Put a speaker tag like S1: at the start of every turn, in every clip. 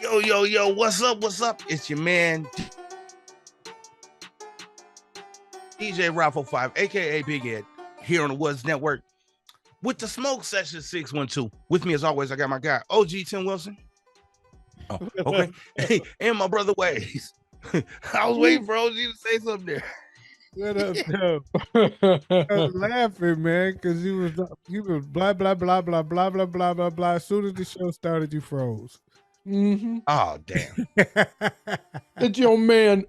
S1: Yo, what's up? It's your man, DJ Raffle 5, aka Big Ed, here on the Woods Network with the Smoke Session 612. With me, as always, I got my guy, OG Tim Wilson. Oh, okay. Hey, and my brother Waze. I was waiting for OG to say something there.
S2: What up, Joe? I was laughing, man, because you was blah blah blah blah blah blah blah blah blah. As soon as the show started, you froze.
S3: Mm-hmm.
S1: Oh, damn.
S3: It's your man.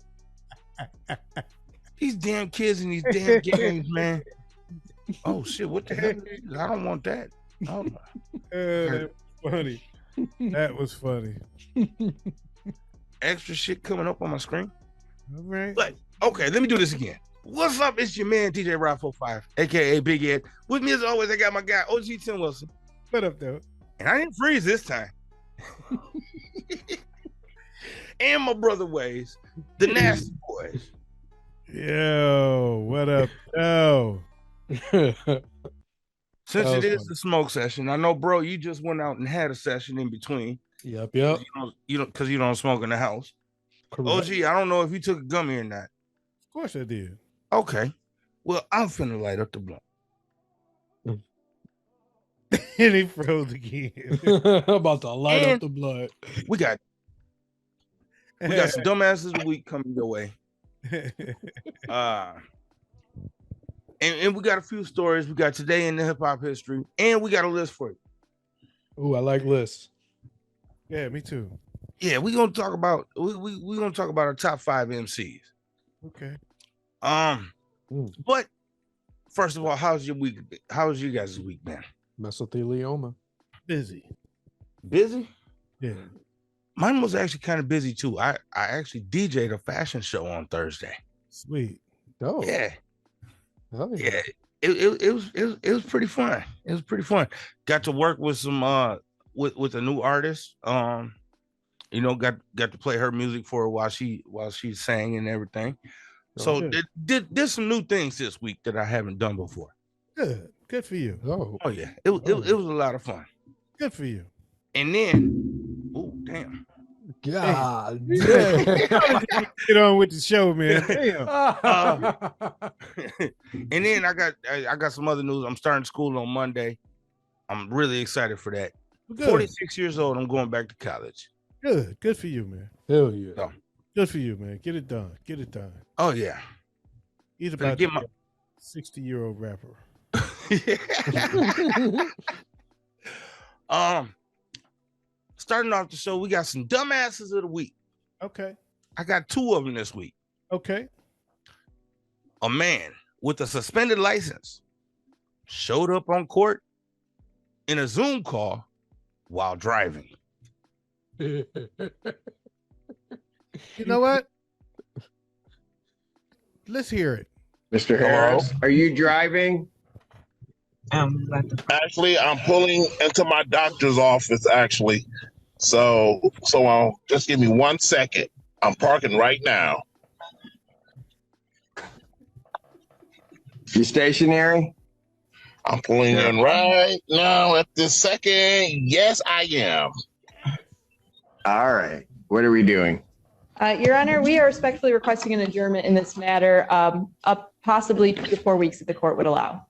S1: These damn kids in these damn games, man. Oh shit! What the hell? I don't want that. Oh,
S2: That was funny. That was funny.
S1: extra shit coming up on my screen.
S2: All right.
S1: But okay, let me do this again. What's up? It's your man DJ Raffle 5, aka Big Ed. With me as always, I got my guy OG Tim Wilson.
S2: What up, though?
S1: And I didn't freeze this time. And my brother Waze, the Nasty Boys.
S2: Yo, what up, Joe?
S1: Since it is the smoke session, I know, bro, you just went out and had a session in between.
S3: Yep.
S1: You don't because you don't smoke in the house.
S3: Correct.
S1: OG, I don't know if you took a gummy or not.
S2: Of course I did.
S1: Okay. Well, I'm finna light up the blunt.
S2: And he froze again.
S3: About to light up the blood.
S1: We got some dumbasses of the week coming your way. And we got a few stories. We got today in the hip hop history, and we got a list for you.
S3: Ooh, I like lists.
S2: Yeah, me too.
S1: Yeah, we're gonna talk about we gonna talk about our top 5 MCs.
S2: Okay.
S1: But first of all, how's your week? How's you guys' week been?
S3: Mesothelioma.
S2: Busy.
S1: Busy?
S2: Yeah.
S1: Mine was actually kind of busy too. I actually DJ'd a fashion show on Thursday.
S2: Sweet.
S3: Oh
S1: Yeah.
S3: Oh
S1: Yeah. It was pretty fun. It was pretty fun. Got to work with some with a new artist. Got to play her music for her while she sang and everything. So did some new things this week that I haven't done before.
S2: Good for you.
S1: Oh yeah. It was a lot of fun.
S2: Good for you.
S1: And then, oh damn.
S3: God
S2: damn. Get on with the show, man. Damn.
S1: And then I got some other news. I'm starting school on Monday. I'm really excited for that.
S2: Good.
S1: 46 years old. I'm going back to college.
S2: Good for you, man.
S3: Hell yeah.
S1: So,
S2: good for you, man. Get it done.
S1: oh yeah.
S2: He's about to get 60-year-old rapper.
S1: Starting off the show, we got some dumbasses of the week.
S2: Okay.
S1: I got 2 of them this week.
S2: Okay.
S1: A man with a suspended license showed up on court in a Zoom call while driving.
S2: You know what? Let's hear it.
S4: Mr. Harris, are you driving?
S5: Actually, I'm pulling into my doctor's office, actually. So I'll just give me 1 second. I'm parking right now.
S4: You stationary?
S5: I'm pulling in right now at this second. Yes, I am.
S4: All right. What are we doing?
S6: Your Honor, we are respectfully requesting an adjournment in this matter, up possibly 2 to 4 weeks if the court would allow.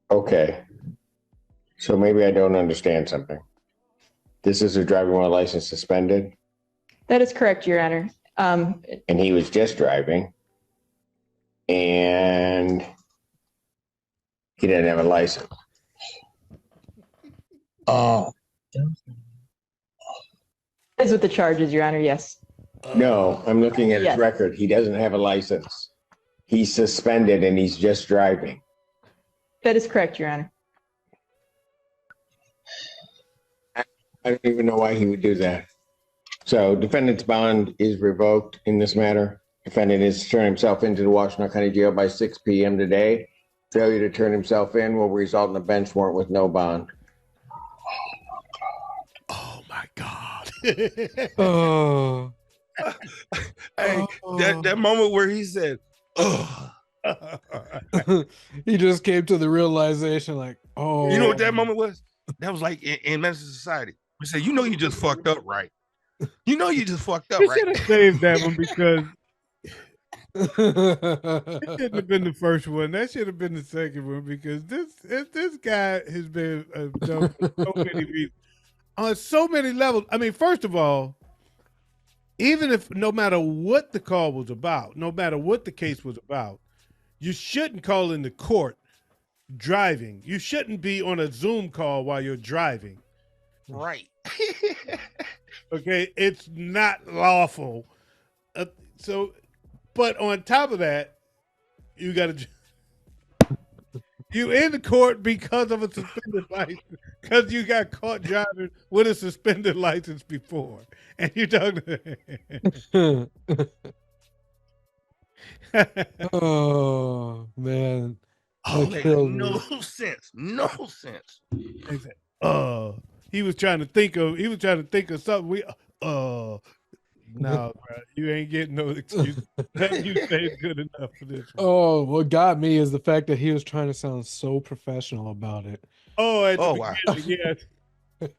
S4: Okay. So maybe I don't understand something. This is a driving while license suspended?
S6: That is correct, Your Honor.
S4: And he was just driving. And he didn't have a license.
S6: That is with the charges, Your Honor, yes.
S4: No, I'm looking at his
S6: Yes.
S4: record. He doesn't have a license. He's suspended and he's just driving.
S6: That is correct, Your Honor.
S4: I don't even know why he would do that. So defendant's bond is revoked in this matter. Defendant is to turn himself into the Washington County Jail by 6 p.m. today. Failure to turn himself in will result in a bench warrant with no bond.
S2: Oh my God.
S3: Oh.
S1: Hey, that moment where he said, "Oh,"
S3: He just came to the realization, like, oh.
S1: you know what that moment was? That was like in Menace to Society. We say, you know, you just fucked up, right? You know, you just fucked up,
S2: You
S1: right?
S2: should have saved that one because it shouldn't have been the first one. That should have been the second one because this guy has been done for so many reasons on so many levels. I mean, first of all, even if no matter what the call was about, no matter what the case was about, you shouldn't call in the court driving. You shouldn't be on a Zoom call while you're driving.
S1: Right.
S2: Okay, it's not lawful. So, but on top of that, you got to. You in the court because of a suspended license, because you got caught driving with a suspended license before, and you talking.
S3: Oh man,
S1: Oh,
S3: that
S1: makes
S3: killed
S1: no
S3: me.
S1: sense. No sense.
S2: He was trying to think of. He was trying to think of something. No, bro, you ain't getting no excuse. Nothing you say is good enough for this one.
S3: Oh, what got me is the fact that he was trying to sound so professional about it.
S2: Oh, at the
S1: Oh, wow.
S2: beginning, yes.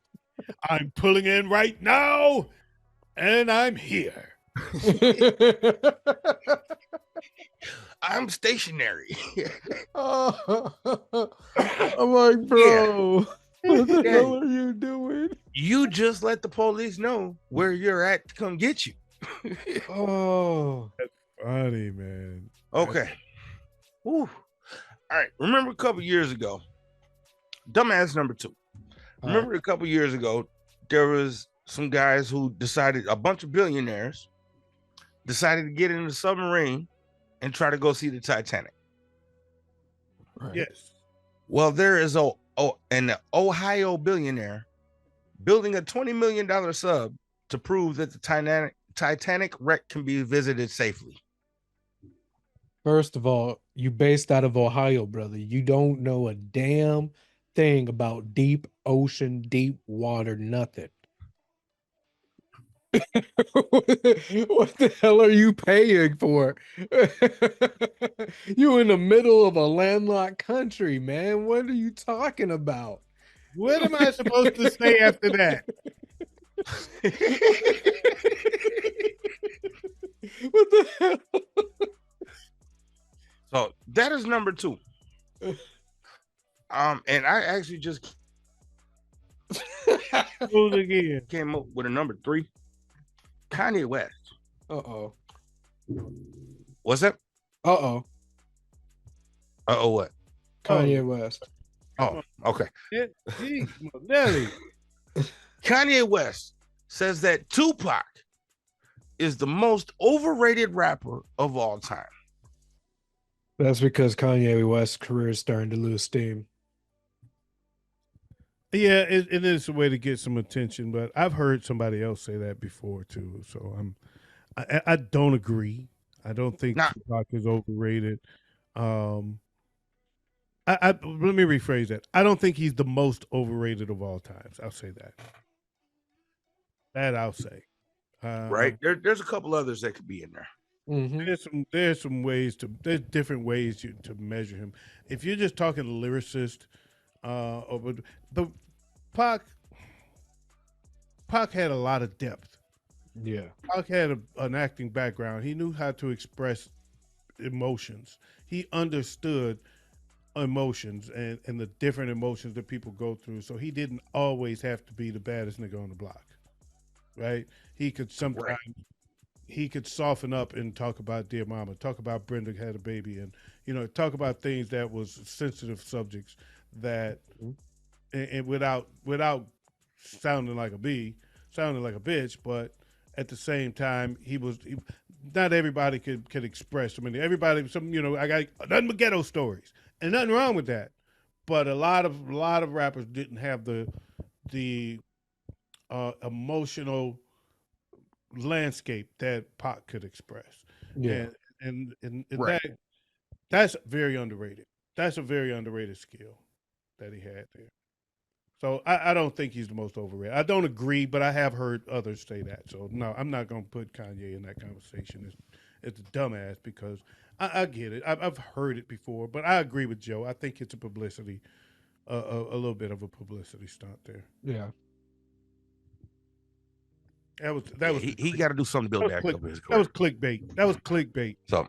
S2: I'm pulling in right now, and I'm here.
S1: I'm stationary.
S3: Oh, I'm like, bro, what the
S1: Yeah.
S3: hell are you doing?
S1: You just let the police know where you're at to come get you.
S3: Oh,
S2: Funny, man.
S1: Okay. Whew. All right. Remember a couple years ago, dumbass number 2. Remember a couple years ago, there was some guys who decided, a bunch of billionaires decided to get in the submarine and try to go see the Titanic.
S3: right.
S2: Yes.
S1: Well, there is an Ohio billionaire building a $20 million sub to prove that the Titanic wreck can be visited safely.
S3: First of all, you based out of Ohio, brother. You don't know a damn thing about deep ocean, deep water, nothing. What the hell are you paying for? You in the middle of a landlocked country, man. What are you talking about?
S2: What am I supposed to say after that?
S3: What the hell?
S1: So that is number 2. And I actually just
S2: Close again.
S1: came up with a number 3. Kanye West.
S3: Uh-oh.
S1: What's that?
S3: Uh-oh.
S1: Uh-oh, what?
S3: Kanye West.
S1: Oh, okay.
S2: Gee, Nelly.
S1: Kanye West says that Tupac is the most overrated rapper of all time.
S3: That's because Kanye West's career is starting to lose steam.
S2: Yeah, it is a way to get some attention, but I've heard somebody else say that before too. So I don't agree. I don't think
S1: Nah.
S2: Tupac is overrated. Let me rephrase that. I don't think he's the most overrated of all times. I'll say that. That I'll say.
S1: Right? There's a couple others that could be in there.
S3: Mhm.
S2: There's different ways to measure him. If you're just talking lyricist, the Pac had a lot of depth.
S3: Yeah.
S2: Pac had an acting background. He knew how to express emotions. He understood emotions and the different emotions that people go through. So he didn't always have to be the baddest nigga on the block, right? He could sometimes he could soften up and talk about Dear Mama, talk about Brenda had a baby, and talk about things that was sensitive subjects that, and without sounding like a bitch, but at the same time not everybody could express. I mean, everybody I got nothing but ghetto stories, and nothing wrong with that, but a lot of rappers didn't have the emotional landscape that Pac could express.
S3: Yeah.
S2: And
S1: Right.
S2: that's very underrated. That's a very underrated skill that he had there. So I don't think he's the most overrated. I don't agree, but I have heard others say that. So no, I'm not going to put Kanye in that conversation as a dumbass because I get it. I've heard it before, but I agree with Joe. I think it's a little bit of a publicity stunt there.
S3: Yeah.
S2: That was
S1: he got to do something to build back up his
S2: that was
S1: career.
S2: clickbait. That was clickbait.
S1: So,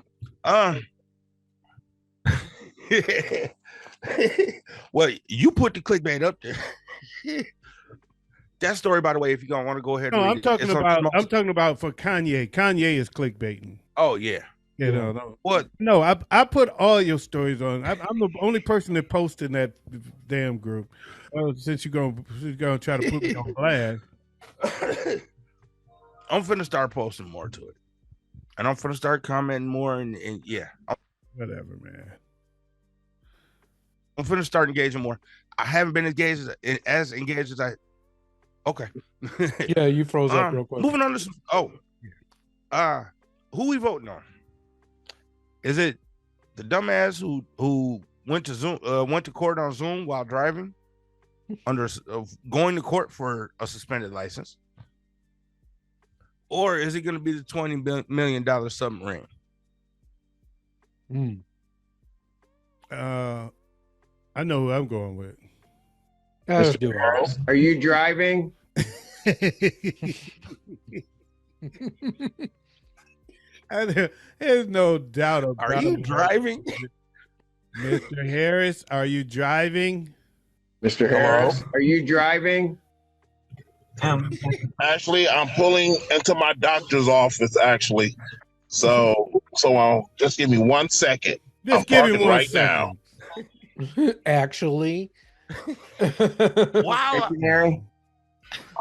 S1: well, you put the clickbait up there. That story, by the way, if you don't want to go ahead and
S2: No,
S1: read it, it's on Smoke.
S2: I'm talking about for Kanye. Kanye is clickbaiting.
S1: Oh yeah.
S2: You know, no.
S1: What?
S2: No, I put all your stories on. I'm the only person that posted in that damn group. Since you're gonna try to put me on blast.
S1: I'm finna start posting more to it, and I'm finna start commenting more, and yeah,
S2: Whatever, man.
S1: I'm finna start engaging more. I haven't been engaged as engaged as I. Okay.
S3: Yeah, you froze up real quick.
S1: Moving on to who we voting on? Is it the dumbass who went to court on Zoom while driving, under going to court for a suspended license, or is it going to be the $20 million submarine?
S2: I know who I'm going with.
S3: Let's do it.
S4: Are you driving?
S2: There's no doubt about it.
S1: Are you driving?
S2: Mr. Harris, are you driving?
S4: Mr. Harris, are you driving?
S5: Actually, I'm pulling into my doctor's office. Actually, so just give me 1 second.
S2: Just give me 1 second.
S3: Actually,
S1: Wow.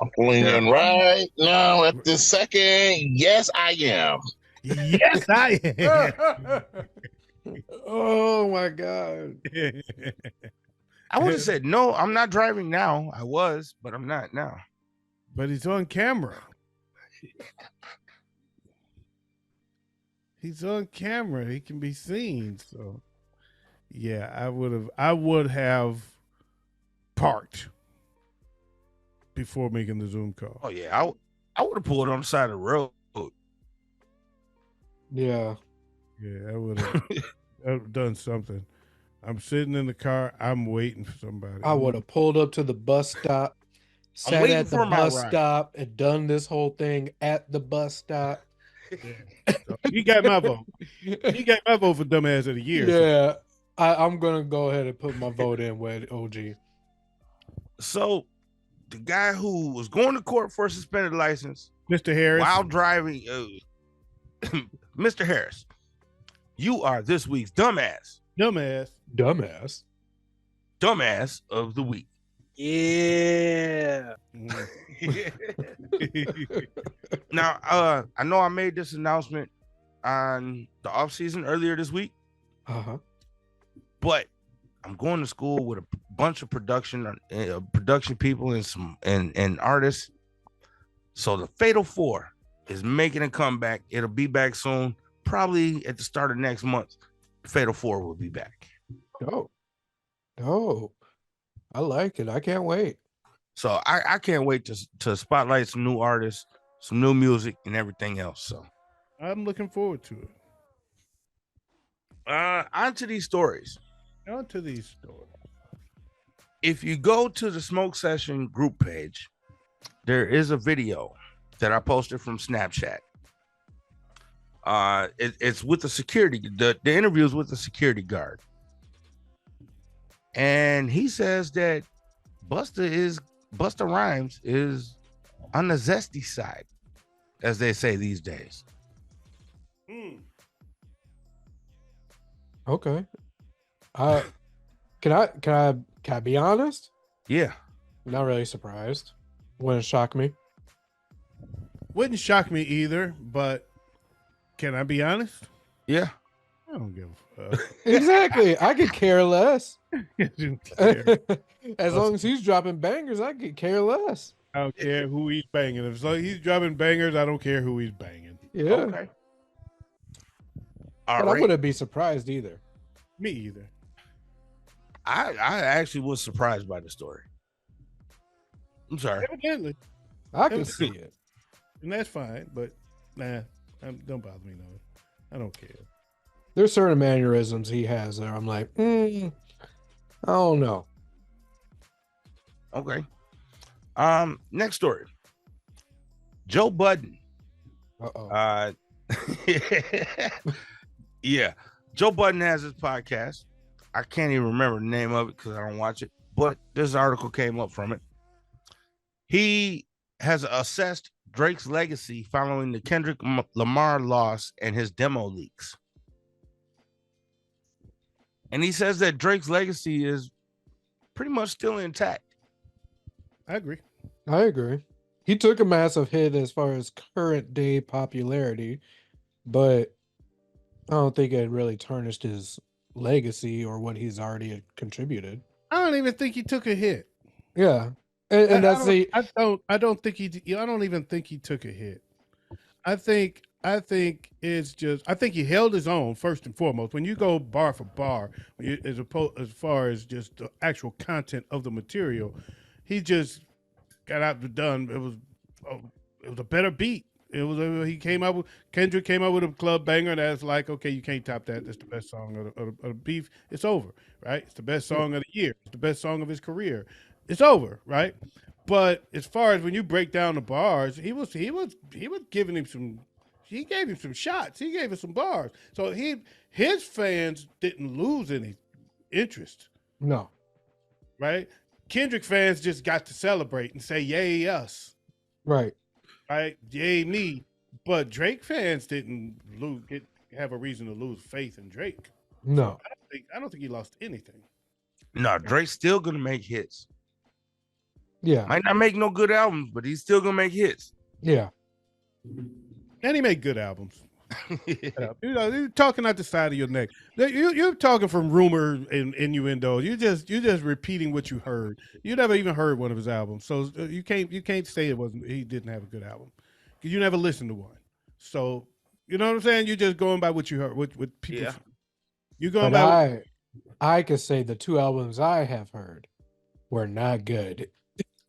S5: I'm pulling in right now at this second. Yes, I am.
S2: Yes, I am.
S3: Oh my God.
S1: I would have said no. I'm not driving now. I was, but I'm not now.
S2: But he's on camera. He's on camera. He can be seen. So, yeah, I would have parked before making the Zoom call.
S1: Oh yeah, I would have pulled on the side of the road.
S3: Yeah.
S2: Yeah, I would have done something. I'm sitting in the car. I'm waiting for somebody.
S3: I would have pulled up to the bus stop, sat
S1: waiting
S3: at the
S1: for my
S3: bus
S1: ride.
S3: stop, and done this whole thing at the bus stop.
S2: So he got my vote. He got my vote for dumbass of the year.
S3: Yeah, I'm gonna go ahead and put my vote in with OG.
S1: So, the guy who was going to court for a suspended license,
S2: Mr. Harris,
S1: while driving, Mr. Harris, you are this week's dumbass of the week.
S7: Yeah.
S1: Now, I know I made this announcement on the off season earlier this week, but I'm going to school with a bunch of production people and artists. So the Fatal 4 is making a comeback. It'll be back soon, probably at the start of next month. Fatal 4 will be back.
S3: Oh, I like it. I can't wait.
S1: So I can't wait to spotlight some new artists, some new music, and everything else. So
S2: I'm looking forward to it.
S1: On to these stories. If you go to the Smoke Session group page, there is a video that I posted from Snapchat. It's with the security. The interview is with the security guard, and he says that Busta Rhymes is on the zesty side, as they say these days.
S3: Okay. Can I be honest?
S1: Yeah.
S3: Not really surprised. Wouldn't shock me.
S2: Wouldn't shock me either, but can I be honest?
S1: Yeah.
S2: I don't give a fuck.
S3: Exactly. I could care less.
S2: I don't care.
S3: As long as he's dropping bangers, I could care less.
S2: I don't care who he's banging. If he's dropping bangers, I don't care who he's banging.
S3: Yeah.
S1: Okay. All
S3: but
S1: right.
S3: I wouldn't be surprised either.
S2: Me either.
S1: I actually was surprised by the story. I'm sorry.
S2: Evidently.
S3: I can see it.
S2: And that's fine, but don't bother me, no. I don't care.
S3: There's certain mannerisms he has there. I'm like, I don't know.
S1: Okay. Next story. Joe Budden.
S3: Uh-oh.
S1: Yeah, Joe Budden has his podcast. I can't even remember the name of it because I don't watch it. But this article came up from it. He has assessed Drake's legacy following the Kendrick Lamar loss and his demo leaks. And he says that Drake's legacy is pretty much still intact.
S2: I agree.
S3: I agree. He took a massive hit as far as current day popularity, but I don't think it really tarnished his legacy or what he's already contributed.
S2: I don't even think he took a hit.
S3: Yeah. And that's the
S2: I don't even think he took a hit. I think it's just I think he held his own first and foremost. When you go bar for bar, as far as just the actual content of the material, he just got out and done. It was a better beat. Kendrick came up with a club banger that's like, okay, you can't top that. That's the best song of the beef. It's over, right? It's the best song of the year. It's the best song of his career. It's over, right? But as far as when you break down the bars, he was giving him some. He gave him some shots. He gave him some bars. So his fans didn't lose any interest.
S3: No.
S2: Right? Kendrick fans just got to celebrate and say, "Yay us!"
S3: Right.
S2: Right? Yay me! But Drake fans didn't have a reason to lose faith in Drake.
S3: No.
S2: So I don't think he lost anything.
S1: No, Drake's still gonna make hits.
S3: Yeah.
S1: Might not make no good albums, but he's still gonna make hits.
S3: Yeah.
S2: And he made good albums. You're talking out the side of your neck. You're talking from rumor and innuendo. You're just repeating what you heard. You never even heard one of his albums, so you can't say he didn't have a good album because you never listened to one. So you know what I'm saying. You're just going by what you heard. What people.
S1: Yeah.
S2: You going
S3: but
S2: by.
S3: I could say the two albums I have heard were not good.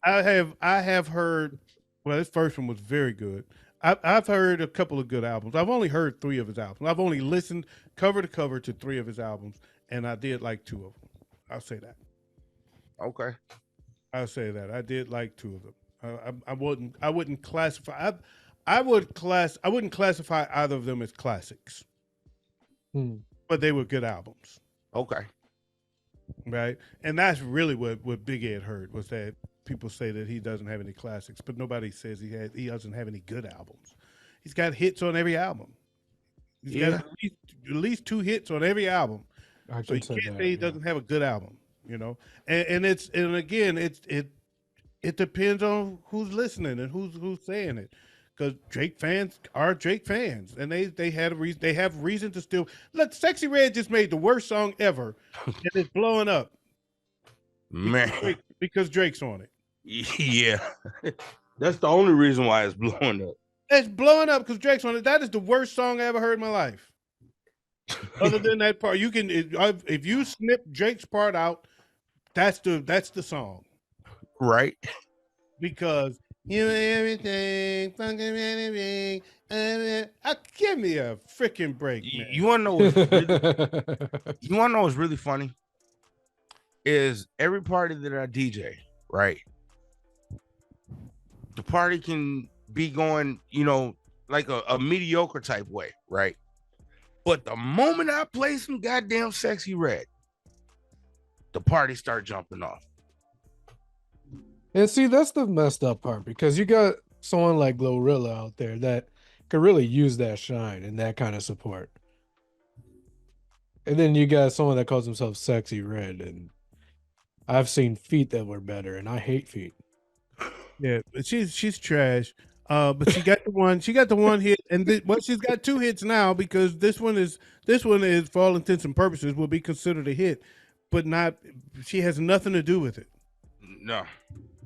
S2: I have heard. Well, this first one was very good. I've heard a couple of good albums. I've only heard 3 of his albums. I've only listened cover to cover to 3 of his albums, and I did like 2 of them. I'll say that.
S1: Okay.
S2: I'll say that. I did like 2 of them. I wouldn't classify. I wouldn't classify either of them as classics, but they were good albums.
S1: Okay.
S2: Right, and that's really what Big Ed heard was that. People say that he doesn't have any classics, but nobody says he doesn't have any good albums. He's got hits on every album. He's got at least 2 hits on every album. So you can't say he doesn't have a good album, you know. And again it depends on who's listening and who's saying it. Because Drake fans are Drake fans, and they have reason to still look. Sexy Red just made the worst song ever, and it's blowing up.
S1: Man,
S2: because Drake's on it.
S1: Yeah, that's the only reason why it's blowing up.
S2: It's blowing up because Drake's on it. That is the worst song I ever heard in my life. Other than that part, you can if you snip Drake's part out, that's the song,
S1: right?
S2: Because you everything, fucking everything. Give me a freaking break, man.
S1: You want to know what's really funny? Is every party that I DJ, right? The party can be going, like a mediocre type way, right? But the moment I play some goddamn Sexy Red, the party start jumping off.
S3: And see, that's the messed up part because you got someone like Glorilla out there that could really use that shine and that kind of support. And then you got someone that calls himself Sexy Red, and I've seen feet that were better, and I hate feet.
S2: Yeah, but she's trash. But she got the one hit, and she's got 2 hits now because this one is for all intents and purposes will be considered a hit, but not. She has nothing to do with it.
S1: No,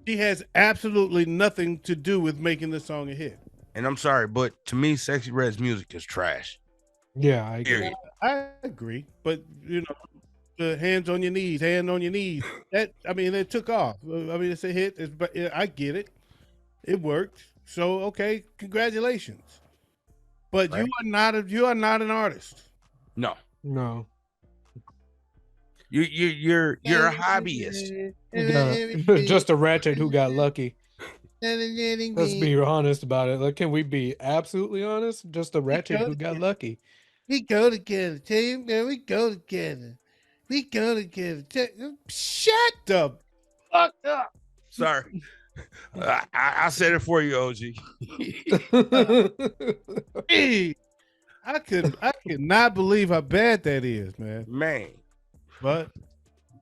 S2: she has absolutely nothing to do with making the song a hit.
S1: And I'm sorry, but to me, Sexy Red's music is trash.
S3: Yeah, I agree.
S2: I agree, but the hands on your knees. That it took off. It's a hit. I get it. It worked. So okay, congratulations. But right. you are not an artist.
S1: No. You're a hobbyist.
S3: Just a ratchet who got lucky. Let's be honest about it. Like, can we be absolutely honest? Just a ratchet who got lucky.
S2: We go together, team. Man, we go together. We go together. Shut the fuck up.
S1: Sorry. I said it for you, OG.
S2: Hey, I could not believe how bad that is, man.
S1: Man.
S2: But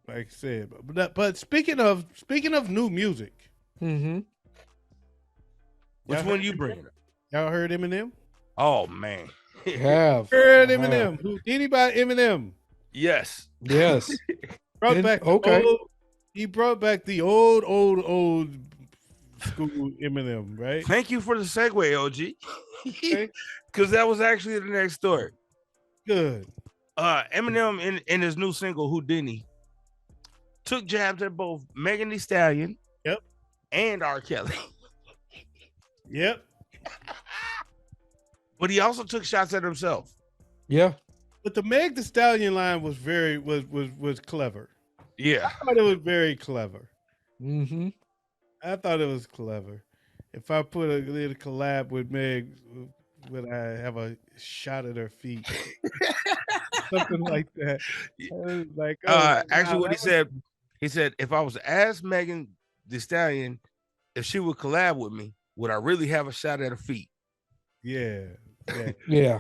S2: like I said, but speaking of new music,
S3: Mm-hmm.
S1: Which
S2: Y'all
S1: one
S2: heard
S1: you
S2: Eminem?
S1: bringing?
S2: Y'all heard Eminem?
S1: Oh man.
S3: Have.
S2: Heard
S3: Have.
S2: Eminem? Who? Anybody Eminem?
S1: Yes.
S3: Yes.
S2: Brought back the
S3: okay.
S2: he brought back the old school Eminem, right?
S1: Thank you for the segue, OG.
S2: Okay.
S1: Because that was actually the next story.
S2: Good.
S1: Eminem in his new single Houdini took jabs at both Megan Thee Stallion,
S2: Yep,
S1: and R. Kelly.
S2: Yep.
S1: But he also took shots at himself.
S3: Yeah.
S2: But the Meg Thee Stallion line was very was clever.
S1: Yeah.
S2: I thought it was very clever.
S3: Mm-hmm.
S2: I thought it was clever. If I put a little collab with Meg, would I have a shot at her feet? Something like that. I was like, oh,
S1: Actually,
S2: wow,
S1: what he said, if I was to ask Megan Thee Stallion if she would collab with me, would I really have a shot at her feet?
S2: yeah.
S3: Yeah.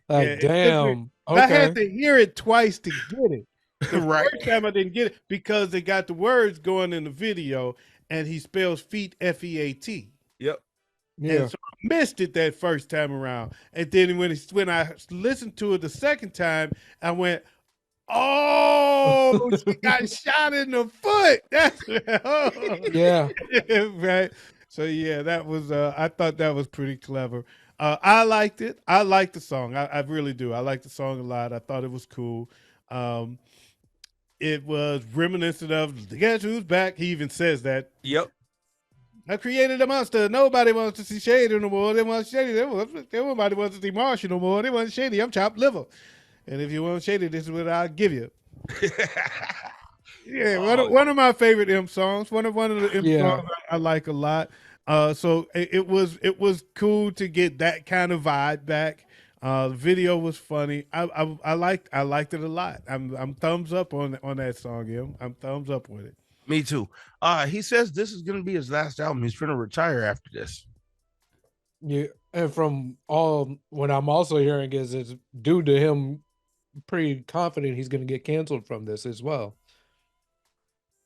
S3: Like,
S2: Yeah,
S3: damn.
S2: I had
S3: Okay.
S2: to hear it twice to get it. The
S1: Right.
S2: first time I didn't get it because they got the words going in the video, and he spells feet F-E-A-T.
S1: Yep.
S3: Yeah.
S2: And so I missed it that first time around. And then when I listened to it the second time, I went, oh, she got shot in the foot. That's
S3: Yeah.
S2: right. So yeah, that was I thought that was pretty clever. I liked it. I liked the song. I really do. I like the song a lot. I thought it was cool. It was reminiscent of Guess Who's Back. He even says that.
S1: Yep.
S2: I created a monster. Nobody wants to see Shady no more. They want Shady. Nobody wants to see Marshall no more. They want Shady. I'm chopped liver. And if you want Shady, this is what I'll give you. Yeah, one of my favorite M songs. One of the M songs I like a lot. So it was cool to get that kind of vibe back. The video was funny. I liked it a lot. I'm thumbs up on that song, M. I'm thumbs up with it.
S1: Me too. He says this is gonna be his last album. He's gonna retire after this.
S3: Yeah. And from all what I'm also hearing is it's due to him pretty confident he's gonna get canceled from this as well.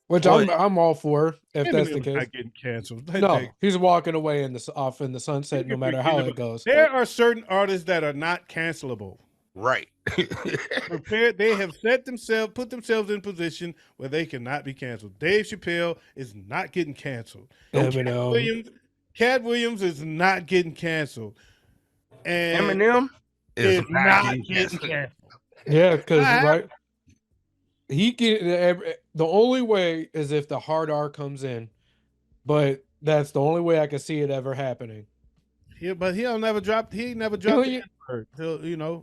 S3: Which I'm all for if that's the case.
S2: Not getting canceled.
S3: No, he's walking away off in the sunset no matter how it goes.
S2: There are certain artists that are not cancelable.
S1: Right.
S2: They have put themselves in position where they cannot be canceled. Dave Chappelle is not getting canceled. Cat Williams is not getting canceled. And
S1: Eminem is
S2: not getting canceled.
S3: Yeah, because right. The only way is if the hard R comes in, but that's the only way I can see it ever happening.
S2: Yeah, but he never dropped the N-word.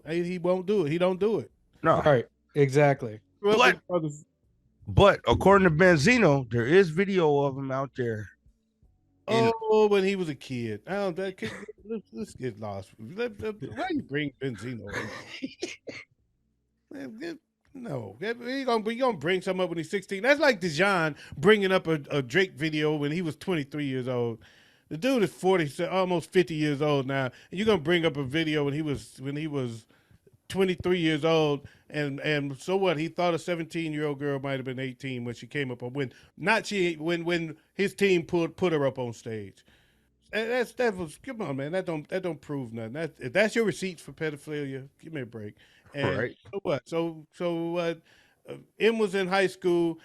S2: He won't do it. He don't do it.
S1: No.
S3: Right. Exactly.
S1: But according to Benzino, there is video of him out there.
S2: When he was a kid. Let's get lost. Why you bring Benzino in? No, we gonna bring something up when he's 16. That's like Dijon bringing up a Drake video when he was 23 years old. The dude is 40, almost 50 years old now, and you're gonna bring up a video when he was 23 years old, and so what? He thought a 17-year-old girl might have been 18 when she came up, when his team put her up on stage. That was come on, man. That don't prove nothing. If that's your receipts for pedophilia, give me a break. And
S1: right.
S2: So what? So what? M was in high school.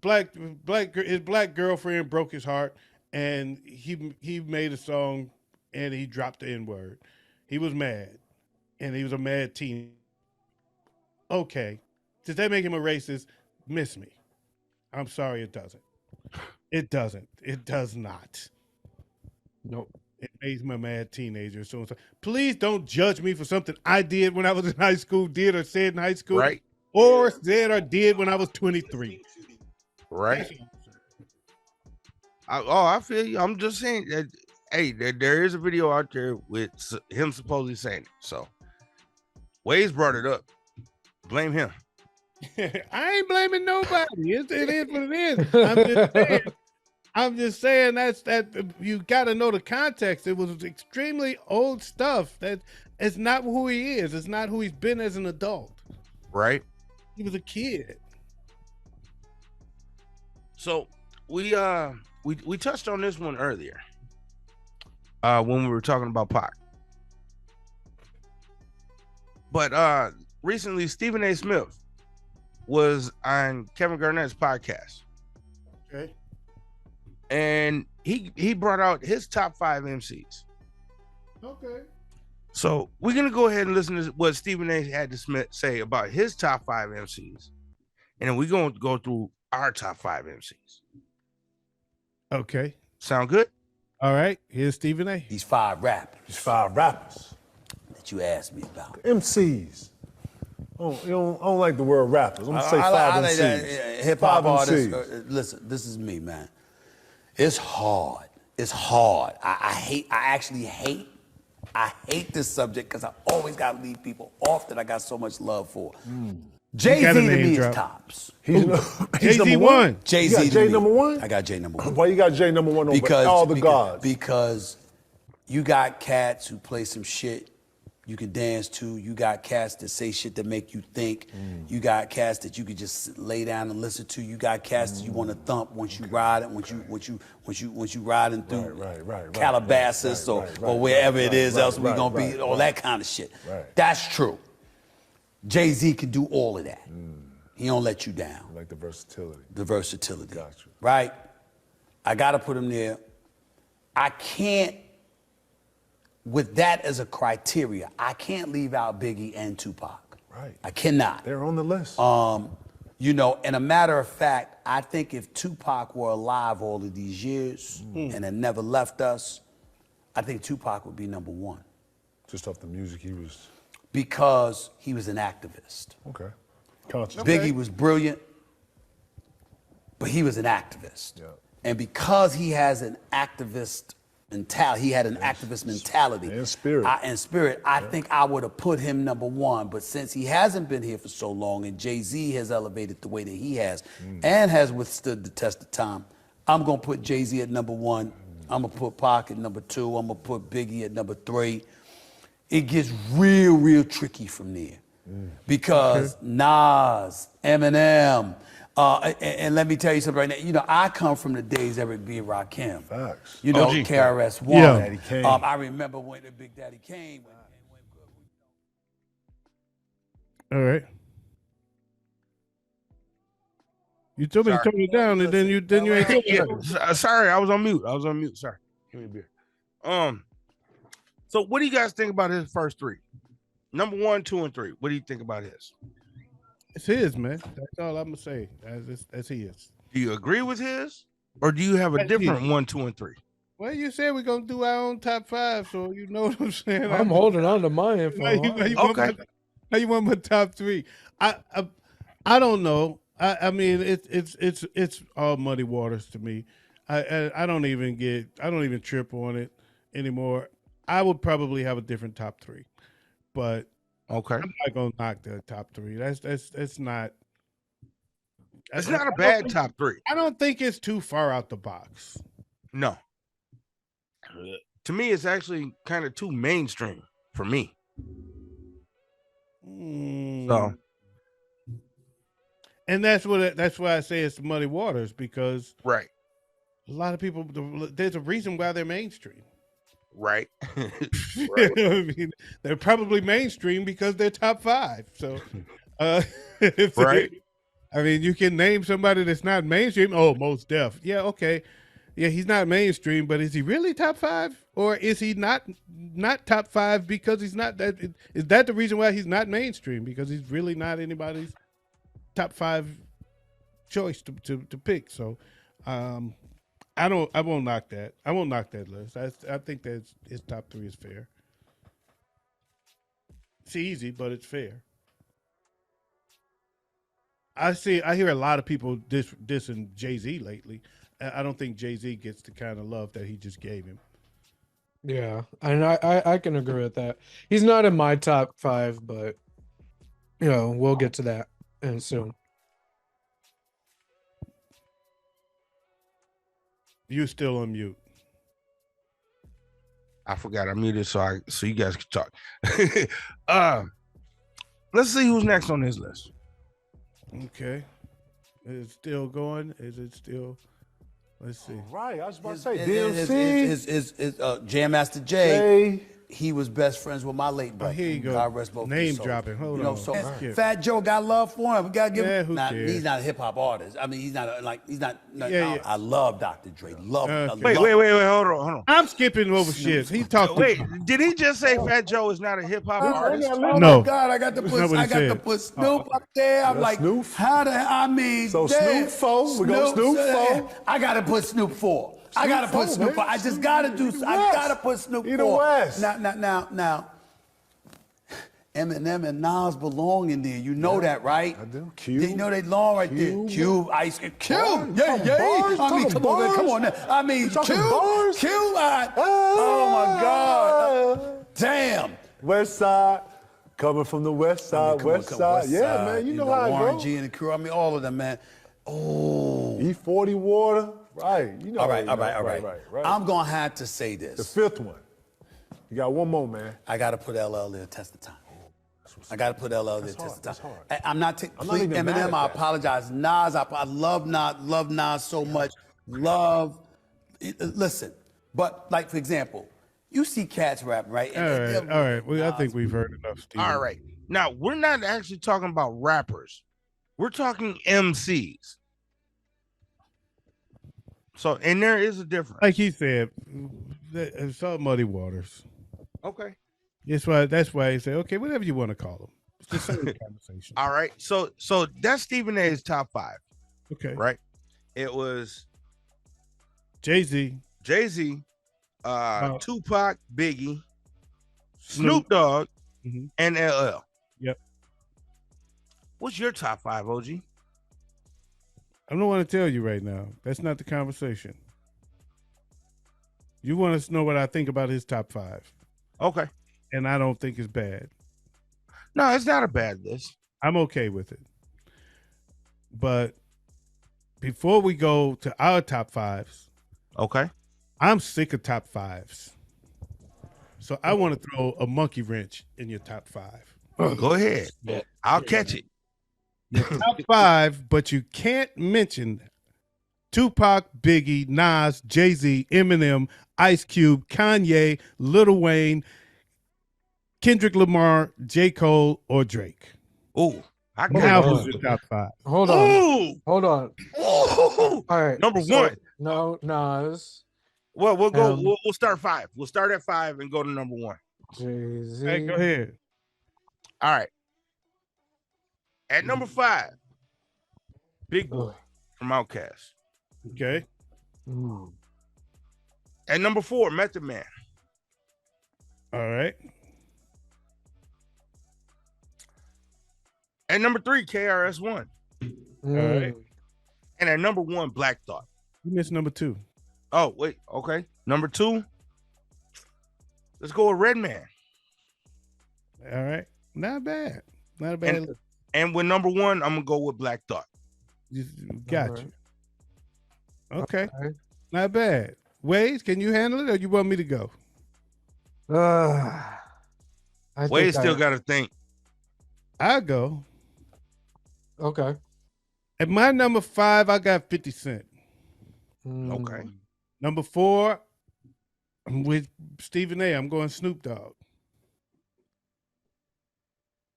S2: His black girlfriend broke his heart, and he made a song, and he dropped the N-word. He was mad, and he was a mad teen. Okay, does that make him a racist? Miss me. I'm sorry, it doesn't. It doesn't. It does not.
S3: Nope.
S2: It makes me a mad teenager. So please don't judge me for something I did when I was in high school, did or said in high school,
S1: right?
S2: Or said or did when I was 23.
S1: Right. I feel you. I'm just saying that. Hey, there is a video out there with him supposedly saying it. So Waze brought it up. Blame him.
S2: I ain't blaming nobody. It is what it is. I'm just saying that you got to know the context. It was extremely old stuff. That it's not who he is. It's not who he's been as an adult.
S1: Right.
S2: He was a kid.
S1: So we touched on this one earlier. When we were talking about Pac. But recently Stephen A. Smith was on Kevin Garnett's podcast.
S2: Okay.
S1: And he brought out his top 5 MCs.
S2: Okay.
S1: So we're gonna go ahead and listen to what Stephen A. had to say about his top 5 MCs, and then we're gonna go through our top 5 MCs.
S2: Okay.
S1: Sound good?
S2: All right. Here's Stephen A.
S7: These 5 rappers.
S8: These 5 rappers
S7: that you asked me about.
S8: MCs. Oh, I don't like the word rappers. I'm gonna say 5 MCs.
S7: Hip hop artists. Listen, this is me, man. It's hard. It's hard. I hate this subject because I always got to leave people off that I got so much love for. Jay-Z to me is tops.
S8: He's
S2: Jay-Z one.
S7: Jay-Z
S8: Jay number 1?
S7: I got Jay number 1.
S8: Why you got Jay number 1 over all the gods?
S7: Because you got cats who play some shit you can dance to. You got cats that say shit that make you think. You got cats that you could just lay down and listen to. You got cats that you want to thump once you ride it, once you riding through Calabasas or wherever it is else we gonna be, all that kind of shit. That's true. Jay-Z can do all of that. He don't let you down.
S8: I like the versatility.
S7: The versatility.
S8: Got you.
S7: Right? I gotta put him there. I can't, with that as a criteria, I can't leave out Biggie and Tupac.
S8: Right.
S7: I cannot.
S8: They're on the list.
S7: You know, and a matter of fact, I think if Tupac were alive all of these years and had never left us, I think Tupac would be number 1.
S8: Just off the music he was.
S7: Because he was an activist.
S8: Okay. Conscious.
S7: Biggie was brilliant, but he was an activist.
S8: Yeah.
S7: And because he has an activist mentality, he had an activist mentality.
S8: And spirit.
S7: I think I would have put him number 1. But since he hasn't been here for so long and Jay-Z has elevated the way that he has and has withstood the test of time, I'm going to put Jay-Z at number 1. I'm going to put Pac at number 2. I'm going to put Biggie at number 3. It gets real tricky from there. Because Nas, Eminem, and let me tell you something right now. You know, I come from the days of Eric B. and Rakim.
S8: Facts.
S7: You know,
S1: OG.
S7: KRS-One.
S2: Yeah.
S8: Daddy Kane.
S7: I remember when the Big Daddy came.
S2: All right. You told me to tone it down, and then you ain't.
S1: Yeah, sorry, I was on mute. Sorry. Give me a beer. So what do you guys think about his first 3? Number 1, 2, and 3. What do you think about his?
S2: It's his, man. That's all I'm gonna say. That's his.
S1: Do you agree with his, or do you have a different 1, 2, and 3?
S2: Well, you said we're gonna do our own top 5, so you know what I'm saying.
S3: I'm holding on to my info.
S2: How you want my top 3? I don't know. I mean, it's all muddy waters to me. I don't even trip on it anymore. I would probably have a different top 3, but
S1: Okay,
S2: I'm not gonna knock the top 3. That's not.
S1: it's not a bad top 3.
S2: I don't think it's too far out the box.
S1: No, to me, it's actually kind of too mainstream for me. So,
S2: and that's why I say it's muddy waters, because
S1: right,
S2: a lot of people, there's a reason why they're mainstream.
S1: right,
S2: You know what I mean, they're probably mainstream because they're top 5. So,
S1: right.
S2: I mean, you can name somebody that's not mainstream. Oh, Mos Def. Yeah, okay. Yeah, he's not mainstream, but is he really top 5, or is he not top 5 because he's not that? Is that the reason why he's not mainstream, because he's really not anybody's top 5 choice to pick? So, I won't knock that. I won't knock that list. I think that his top 3 is fair. It's easy, but it's fair. I hear a lot of people dissing Jay-Z lately. I don't think Jay-Z gets the kind of love that he just gave him.
S3: Yeah, and I can agree with that. He's not in my top 5, but we'll get to that soon.
S2: You still on mute.
S1: I forgot I muted so you guys can talk. Let's see who's next on this list.
S2: Okay. Is it still going? Is it still? Let's see.
S8: Right, I was about to say DMC.
S7: His Jam Master Jay. He was best friends with my late brother.
S2: Here you go.
S7: God rest both
S2: Name
S7: his souls.
S2: dropping. Hold on.
S7: So
S2: Skip.
S7: Fat Joe got love for him. We gotta give him.
S2: who cares?
S7: He's not a hip hop artist. I mean, he's not.
S2: Yeah.
S7: I love Dr. Dre.
S1: Wait, hold on.
S2: I'm skipping over shit. He talked.
S1: Wait, did he just say Fat Joe is not a hip hop artist?
S7: Oh
S2: No.
S7: my God, I got to put Snoop up there. I'm like,
S8: Snoop.
S7: So
S8: Snoop 4. We go Snoop 4.
S7: I got to put Snoop 4. I got to put Snoop 4. I just got to do. I got to put Snoop 4.
S8: Either West.
S7: Now. Eminem and Nas belong in there. You know that, right?
S8: I do. Cube.
S7: You know they belong right there. Cube, Ice Cube.
S8: Bars?
S7: Yeah.
S8: Bars?
S7: I mean, come on, man. Come on. Now. I mean, Cube. Oh my God. Damn.
S8: West Side. Coming from the West Side. West Side. Yeah, man. You know how it
S7: Warren
S8: goes.
S7: G and the crew. I mean, all of them, man. Oh.
S8: E40 Water. Right. You know.
S7: All right.
S8: Right.
S7: I'm going to have to say this.
S8: The fifth one. You got one more, man.
S7: I got to put LL there, Test of Time. I got to put LL there, Test of Time.
S8: That's hard.
S7: I'm not taking
S8: even mad
S7: Eminem.
S8: at
S7: I
S8: that.
S7: apologize. Nas, I love Nas so much. Listen, but like, for example, you see cats rapping, right?
S2: All right. Well, I think we've heard enough, Steve.
S1: All right. Now, we're not actually talking about rappers. We're talking MCs. So, and there is a difference.
S2: Like he said, it's all muddy waters.
S1: Okay.
S2: That's why he said, okay, whatever you want to call them. It's the same conversation.
S1: All right. So that's Stephen A's top 5.
S2: Okay.
S1: Right. It was
S2: Jay-Z,
S1: Tupac, Biggie, Snoop Dogg, and LL.
S2: Yep.
S1: What's your top 5, OG?
S2: I don't want to tell you right now. That's not the conversation. You want to know what I think about his top 5.
S1: Okay.
S2: And I don't think it's bad.
S1: No, it's not a bad list.
S2: I'm okay with it. But before we go to our top 5s,
S1: okay,
S2: I'm sick of top 5s. So I want to throw a monkey wrench in your top 5.
S1: Go ahead. I'll catch it.
S2: Top 5, but you can't mention Tupac, Biggie, Nas, Jay-Z, Eminem, Ice Cube, Kanye, Lil Wayne, Kendrick Lamar, J. Cole, or Drake.
S1: Oh, I
S2: Now
S1: got
S2: who's your top 5?
S3: Hold on.
S1: Ooh.
S3: All right.
S1: Number 1.
S3: No, Nas.
S1: Well, we'll go. We'll start 5. We'll start at 5 and go to number 1.
S3: Jay-Z.
S2: Hey, go ahead.
S1: All right. At number 5, Big Boy from Outkast.
S2: Okay.
S1: At number 4, Method Man.
S2: All right.
S1: At number 3, KRS-One.
S2: All right.
S1: And at number 1, Black Thought.
S2: You missed number 2.
S1: Oh, wait. Okay. Number 2, let's go with Redman.
S2: All right. Not bad. Not a bad list.
S1: And with number 1, I'm going to go with Black Thought.
S2: Got you. Okay. Not bad. Wade, can you handle it or you want me to go?
S1: Wade still got to think.
S2: I'll go.
S3: Okay.
S2: At my number 5, I got 50 Cent.
S1: Okay.
S2: Number 4, I'm with Stephen A. I'm going Snoop Dogg.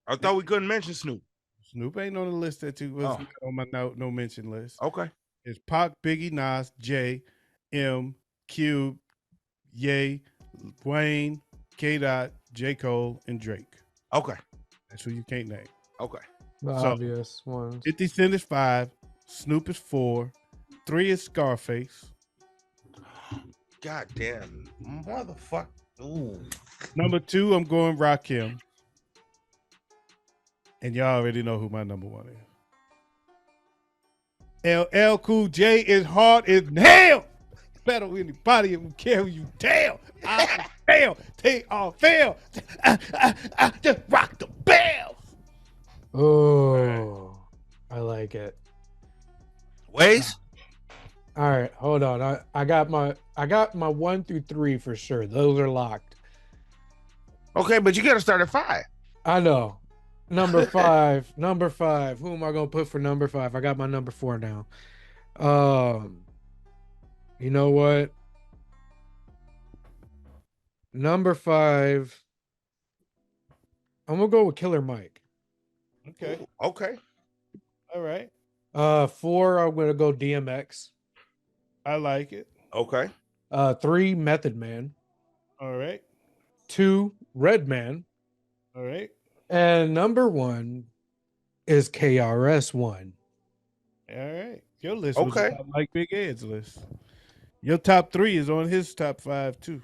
S1: I thought we couldn't mention Snoop.
S2: Snoop ain't on the list that you was on my no mention list.
S1: Okay.
S2: It's Pac, Biggie, Nas, J, M, Cube, Ye, Wayne, K. Dot, J. Cole, and Drake.
S1: Okay.
S2: That's who you can't name.
S1: Okay.
S3: The obvious ones.
S2: 50 Cent is 5. Snoop is 4. 3 is Scarface.
S1: God damn. Motherfucker. Ooh.
S2: Number 2, I'm going Rakim. And y'all already know who my number 1 is. LL Cool J is hard as hell. Better than anybody who care who you tell. I fail. Take all fail. I just rock the bells.
S3: Oh, I like it.
S1: Ways.
S3: All right, hold on. I got my 1 through 3 for sure. Those are locked.
S1: Okay, but you got to start at 5.
S3: I know. Number 5. Number 5. Who am I gonna put for number 5? I got my number 4 now. You know what? Number 5. I'm gonna go with Killer Mike.
S2: Okay.
S1: Okay.
S2: All right.
S3: 4. I'm gonna go DMX.
S2: I like it.
S1: Okay.
S3: 3. Method Man.
S2: All right.
S3: 2. Redman.
S2: All right.
S3: And number 1 is KRS-One.
S2: All right. Your list was
S1: Okay.
S2: about like Big Ed's list. Your top 3 is on his top 5 too.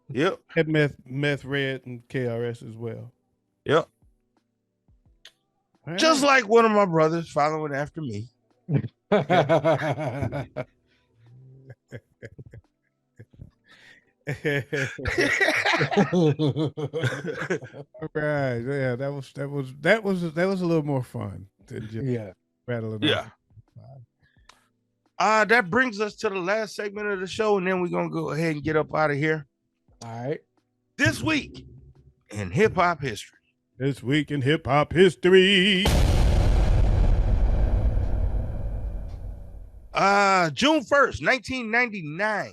S1: Yep.
S2: Had Meth Red and KRS as well.
S1: Yep.
S2: All
S1: Just
S2: right.
S1: like one of my brothers following after me.
S2: All right. Yeah, that was a little more fun than just
S3: Yeah.
S2: rattling
S1: Yeah.
S2: off.
S1: That brings us to the last segment of the show, and then we're gonna go ahead and get up out of here.
S3: All right.
S1: This week in hip hop history.
S2: This week in hip hop history.
S1: June 1st, 1999.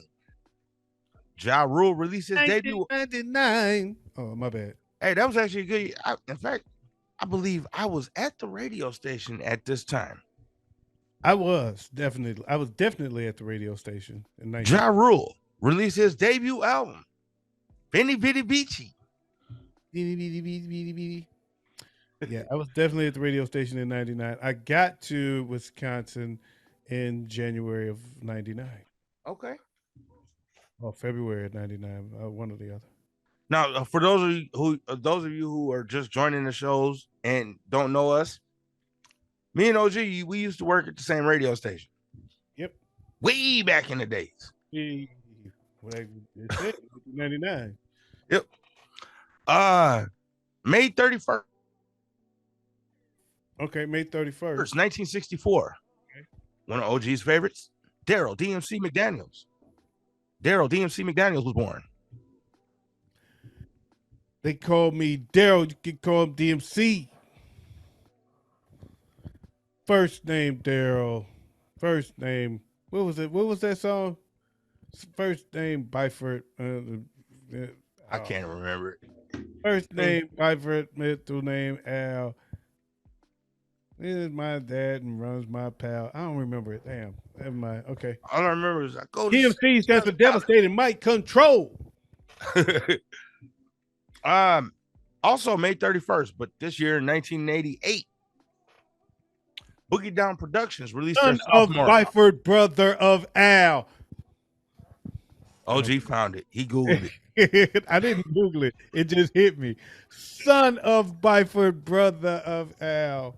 S1: Ja Rule released his debut.
S2: 1999. Oh, my bad.
S1: Hey, that was actually good. In fact, I believe I was at the radio station at this time.
S2: I was definitely at the radio station in 19.
S1: Ja Rule released his debut album, Benny Bitty Beachy.
S2: Yeah, I was definitely at the radio station in 99. I got to Wisconsin in January of 99.
S1: Okay.
S2: Or February of 99, one or the other.
S1: Now, for those of you who are just joining the shows and don't know us, me and OG, we used to work at the same radio station.
S2: Yep.
S1: Way back in the days.
S2: Well, it's it, 99.
S1: Yep. May 31st.
S2: Okay, May 31st.
S1: 1964.
S2: Okay.
S1: One of OG's favorites, Daryl DMC McDaniels. Daryl DMC McDaniels was born.
S2: They called me Daryl. You can call him DMC. First name Daryl. First name. What was it? What was that song? First name Byford.
S1: I can't remember it.
S2: First name Byford. Middle name Al. This is my dad and runs my pal. I don't remember it. Damn. Never mind. Okay.
S1: All I remember is I go to
S2: DMC stands for Devastating Mic Control.
S1: Also May 31st, but this year in 1988, Boogie Down Productions released
S2: Son
S1: their
S2: of
S1: sophomore.
S2: Byford, brother of Al.
S1: OG found it. He Googled it.
S2: I didn't Google it. It just hit me. Son of Byford, brother of Al.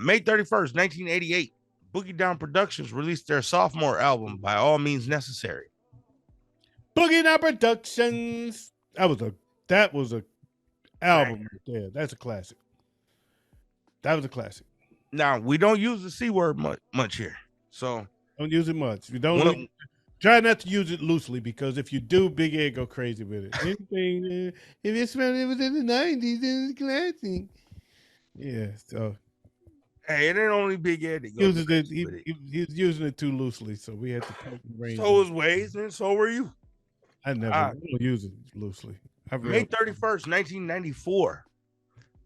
S1: May 31st, 1988, Boogie Down Productions released their sophomore album, By All Means Necessary.
S2: Boogie Down Productions. That was a album right there. That's a classic. That was a classic.
S1: Now, we don't use the C word much here. So
S2: don't use it much. You don't try not to use it loosely, because if you do, Big Ed go crazy with it. Anything, if it's when it was in the 90s, then it's classic. Yeah, so
S1: hey, it ain't only Big Ed that goes
S2: he's using it too loosely, so we had to put range.
S1: So was Waze, and so were you.
S2: I don't use it loosely.
S1: May 31st, 1994,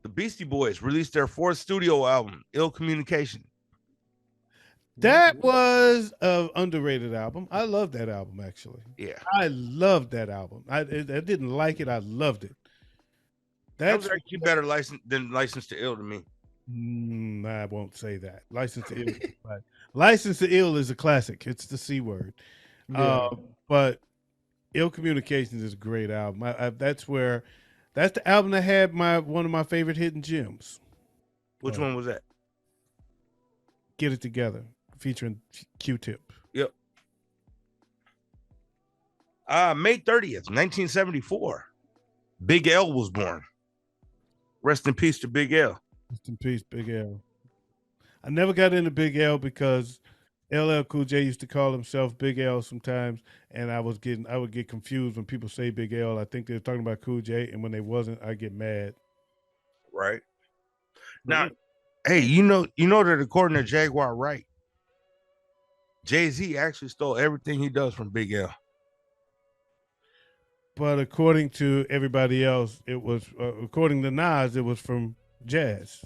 S1: the Beastie Boys released their fourth studio album, Ill Communication.
S2: That was an underrated album. I love that album, actually.
S1: Yeah.
S2: I loved that album. I didn't like it. I loved it.
S1: That was actually better than License to Ill to me.
S2: I won't say that. License to Ill. License to Ill is a classic. It's the C word. Yeah. But Ill Communications is a great album. That's the album that had one of my favorite hidden gems.
S1: Which one was that?
S2: Get It Together, featuring Q-Tip.
S1: Yep. May 30th, 1974. Big L was born. Rest in peace to Big L.
S2: Rest in peace, Big L. I never got into Big L because LL Cool J used to call himself Big L sometimes, and I would get confused when people say Big L. I think they're talking about Cool J, and when they wasn't, I get mad.
S1: Right. Now, hey, you know that according to Jaguar Wright, Jay-Z actually stole everything he does from Big L.
S2: But according to everybody else, it was according to Nas, it was from Jazz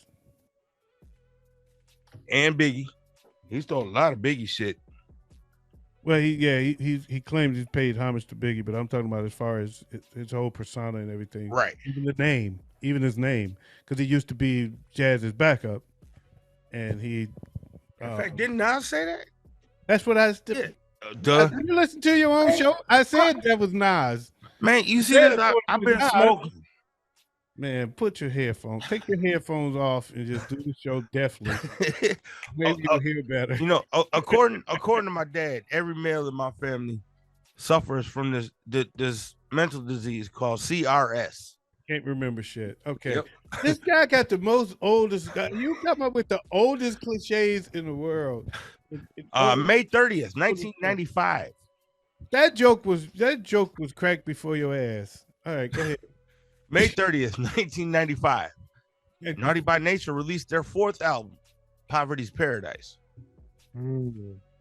S1: and Biggie. He stole a lot of Biggie shit.
S2: Well, he claims he's paid homage to Biggie, but I'm talking about as far as his whole persona and everything.
S1: Right.
S2: Even his name, because he used to be Jazz's backup, and he.
S1: In fact, didn't Nas say that?
S2: That's what I.
S1: Yeah. Duh.
S2: You listen to your own show. I said that was Nas.
S1: Man, you see this? I've been smoking.
S2: Man, put your headphones. Take your headphones off and just do the show deftly. Maybe you'll hear better.
S1: You know, according to my dad, every male in my family suffers from this mental disease called CRS.
S2: Can't remember shit. Okay.
S1: Yep.
S2: This guy got the oldest guy. You come up with the oldest cliches in the world.
S1: May 30th, 1995.
S2: That joke was cracked before your ass. All right, go ahead.
S1: May 30th, 1995. Naughty by Nature released their fourth album, Poverty's Paradise.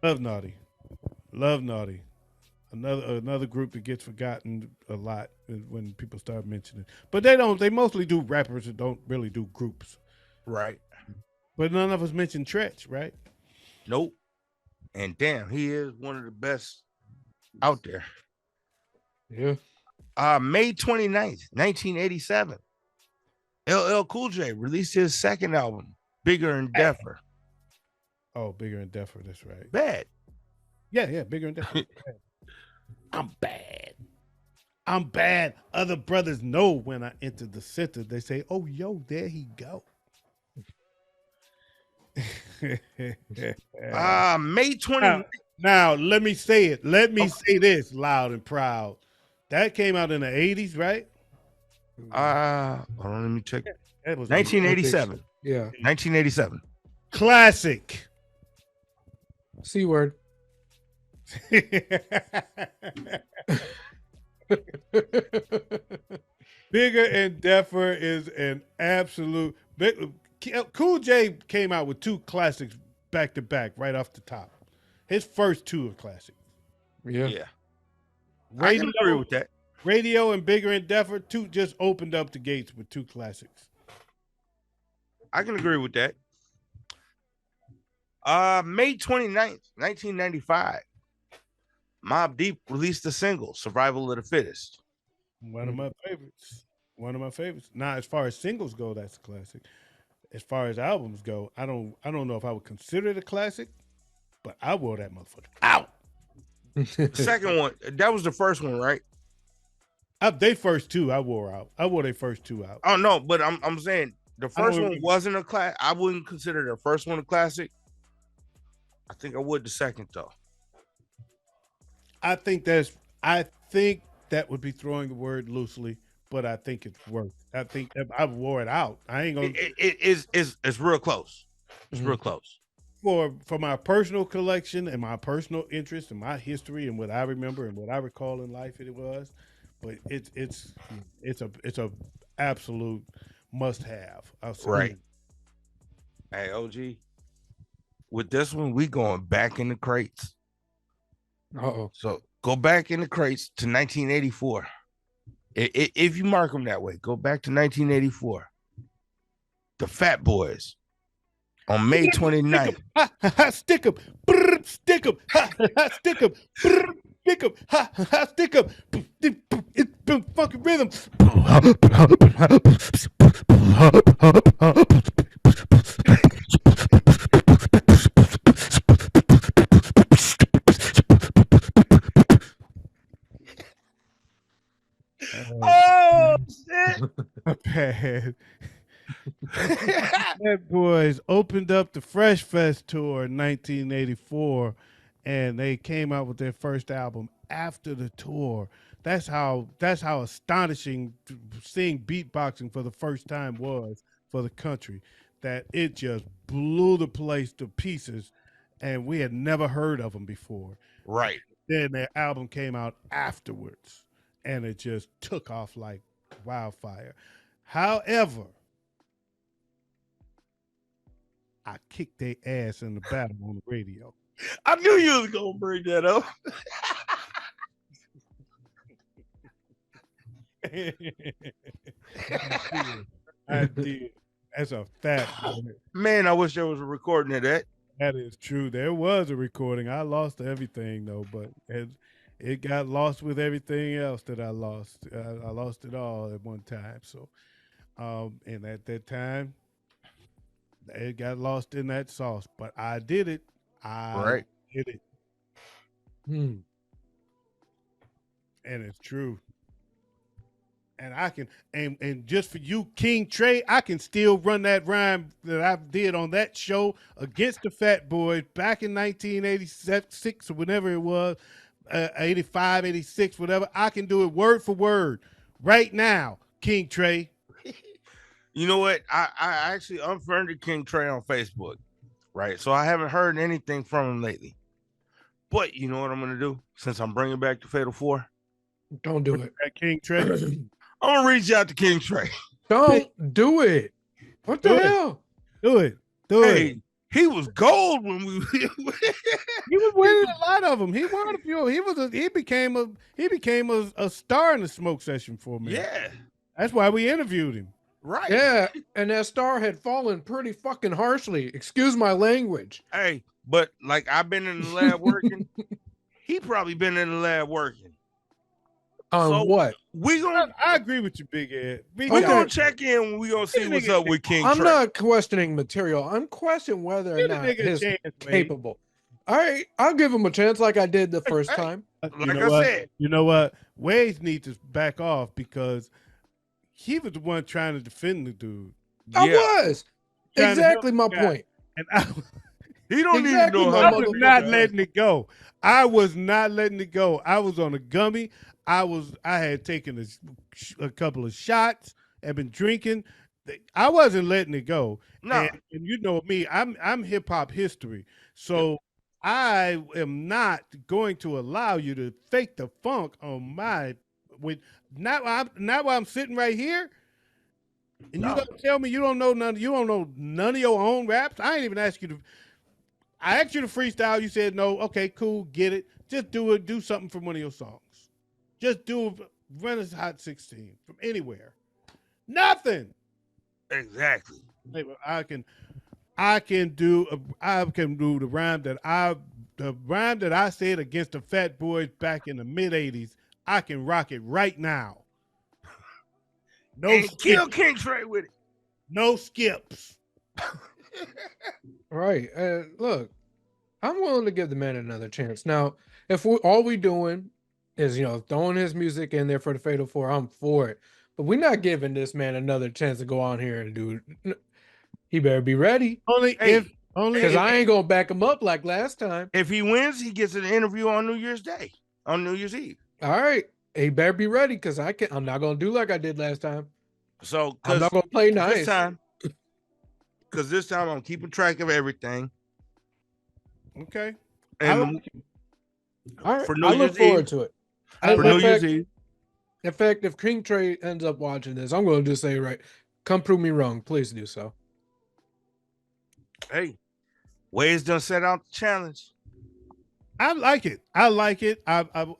S2: Love Naughty. Another group that gets forgotten a lot when people start mentioning. But they mostly do rappers that don't really do groups.
S1: Right.
S2: But none of us mentioned Tretch, right?
S1: Nope. And damn, he is one of the best out there.
S3: Yeah.
S1: May 29th, 1987. LL Cool J released his second album, Bigger and Deffer.
S2: Oh, Bigger and Deffer, that's right.
S1: Bad.
S2: Yeah, Bigger and Deffer.
S1: I'm bad.
S2: I'm bad. Other brothers know when I enter the center. They say, oh, yo, there he go.
S1: May 29th.
S2: Now, let me say it. Let me say this loud and proud. That came out in the 80s, right?
S1: Hold on, let me check.
S2: That was
S1: 1987.
S3: Yeah.
S1: 1987.
S2: Classic.
S3: C word.
S2: Bigger and Deffer is an absolute. Cool J came out with two classics back to back right off the top. His first two are classics.
S1: Yeah. I can agree with that.
S2: Radio and Bigger and Deffer, two just opened up the gates with two classics.
S1: I can agree with that. May 29th, 1995. Mobb Deep released the single "Survival of the Fittest."
S2: One of my favorites. Now, as far as singles go, that's a classic. As far as albums go, I don't know if I would consider it a classic, but I wore that motherfucker out.
S1: The second one, that was the first one, right?
S2: They first two I wore out. I wore their first two out.
S1: Oh no, but I'm saying the first one wasn't a class. I wouldn't consider the first one a classic. I think I would the second though.
S2: I think that would be throwing the word loosely, but I think it's worth. I think I wore it out. I ain't gonna.
S1: It's real close. It's real close.
S2: For my personal collection and my personal interest and my history and what I remember and what I recall in life, it was. But it's a absolute must have.
S1: Right. Hey, OG. With this one, we going back in the crates.
S3: Uh-oh.
S1: So go back in the crates to 1984. If you mark them that way, go back to 1984. The Fat Boys on May 29th.
S2: Stick 'em, stick 'em, stick 'em, stick 'em, stick 'em. It's been fucking rhythm. Oh shit! Bad. Fat Boys opened up the Fresh Fest tour in 1984, and they came out with their first album after the tour. That's how astonishing seeing beatboxing for the first time was for the country. That it just blew the place to pieces, and we had never heard of them before.
S1: Right.
S2: Then their album came out afterwards, and it just took off like wildfire. However, I kicked their ass in the battle on the radio.
S1: I knew you was gonna bring that up.
S2: I did. That's a fact.
S1: Man, I wish there was a recording of that.
S2: That is true. There was a recording. I lost everything though, but it got lost with everything else that I lost. I lost it all at one time. So, and at that time, it got lost in that sauce. But I did it. I did it,
S3: Hmm.
S2: and it's true. And I can, and just for you, King Trey, I can still run that rhyme that I did on that show against the Fat Boys back in 1986 or whenever it was, 85, 86, whatever. I can do it word for word right now, King Trey.
S1: You know what? I actually unfriended King Trey on Facebook, right? So I haven't heard anything from him lately. But you know what I'm gonna do? Since I'm bringing back the Fatal Four,
S3: Don't do it.
S2: King Trey.
S1: I'm gonna reach out to King Trey.
S3: Don't do it. What the hell?
S2: Do it. Do it.
S1: He was gold when we.
S2: He was winning a lot of them. He won a few. He became a star in the smoke session for me.
S1: Yeah,
S2: that's why we interviewed him.
S1: Right.
S3: Yeah, and that star had fallen pretty fucking harshly. Excuse my language.
S1: Hey, but like I've been in the lab working. He probably been in the lab working.
S3: So
S1: what?
S2: I agree with you, Big Ed.
S1: We're gonna check in when we gonna see what's up with King
S3: I'm
S1: Trey.
S3: not questioning material. I'm questioning whether or not he's capable. All right, I'll give him a chance like I did the first time.
S1: Like I said.
S2: You know what? Waze needs to back off because he was the one trying to defend the dude.
S3: I was. Exactly my point.
S2: And I,
S1: he don't
S2: exactly
S1: need to know
S2: I was not letting it go. I was not letting it go. I was on a gummy. I had taken a couple of shots. Had been drinking. I wasn't letting it go.
S1: No.
S2: And you know me. I'm hip hop history. So I am not going to allow you to fake the funk on my with not while I'm sitting right here. And you gonna tell me you don't know none of your own raps? I ain't even ask you to. I asked you to freestyle. You said no. Okay, cool, get it. Just do it. Do something from one of your songs. Just run a Hot 16 from anywhere. Nothing.
S1: Exactly.
S2: I can do the rhyme that I said against the Fat Boys back in the mid '80s. I can rock it right now. No
S1: and kill King Trey with it.
S2: No skips.
S3: Right. Look, I'm willing to give the man another chance. Now, if all we doing is, throwing his music in there for the Fatal Four, I'm for it. But we're not giving this man another chance to go on here and do it. He better be ready. Because I ain't gonna back him up like last time.
S1: If he wins, he gets an interview on New Year's Day, on New Year's Eve.
S3: All right. He better be ready because I'm not gonna do like I did last time.
S1: So
S3: I'm not gonna play nice.
S1: Because this time I'm keeping track of everything.
S2: Okay.
S1: And
S3: all right.
S1: For New
S3: I look
S1: Year's
S3: forward
S1: Eve,
S3: to it.
S1: For New Year's Eve.
S3: In fact, if King Trey ends up watching this, I'm going to just say, right, come prove me wrong. Please do so.
S1: Hey, Waze done set out the challenge.
S2: I like it. I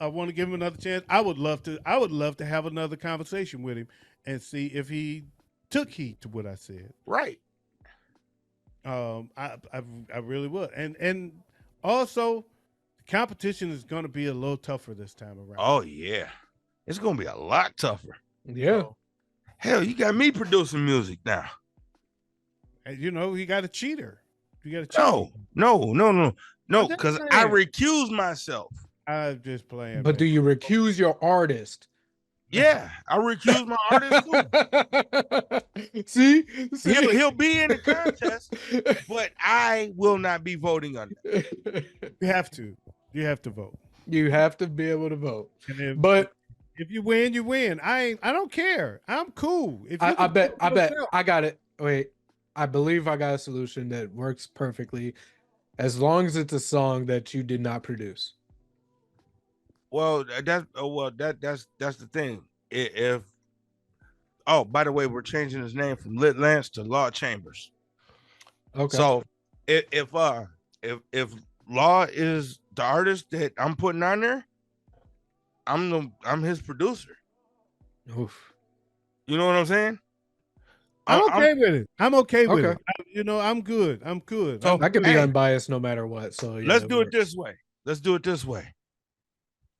S2: want to give him another chance. I would love to have another conversation with him and see if he took heed to what I said.
S1: Right.
S2: I really would. And also the competition is going to be a little tougher this time around.
S1: Oh yeah. It's going to be a lot tougher.
S3: Yeah.
S1: Hell, you got me producing music now.
S2: And he got a cheater. You got a cheater.
S1: No, because I recuse myself.
S2: I'm just playing.
S3: But do you recuse your artist?
S1: Yeah, I recuse my artist too.
S3: See,
S1: He'll be in the contest, but I will not be voting on that.
S2: You have to. You have to vote.
S3: You have to be able to vote.
S2: And if,
S3: But
S2: if you win, you win. I don't care. I'm cool. If you
S3: I
S2: can
S3: bet
S2: vote for yourself-
S3: I got it. Wait, I believe I got a solution that works perfectly, as long as it's a song that you did not produce.
S1: Well, that's the thing. If by the way, we're changing his name from Lit Lance to Law Chambers.
S3: Okay.
S1: So if Law is the artist that I'm putting on there, I'm his producer.
S3: Oof.
S1: You know what I'm saying?
S2: I'm okay with it. I'm okay with
S3: Okay.
S2: it. I'm good. I'm good.
S1: So
S3: I could be unbiased no matter what. So yeah,
S1: let's do it this way. Let's do it this way.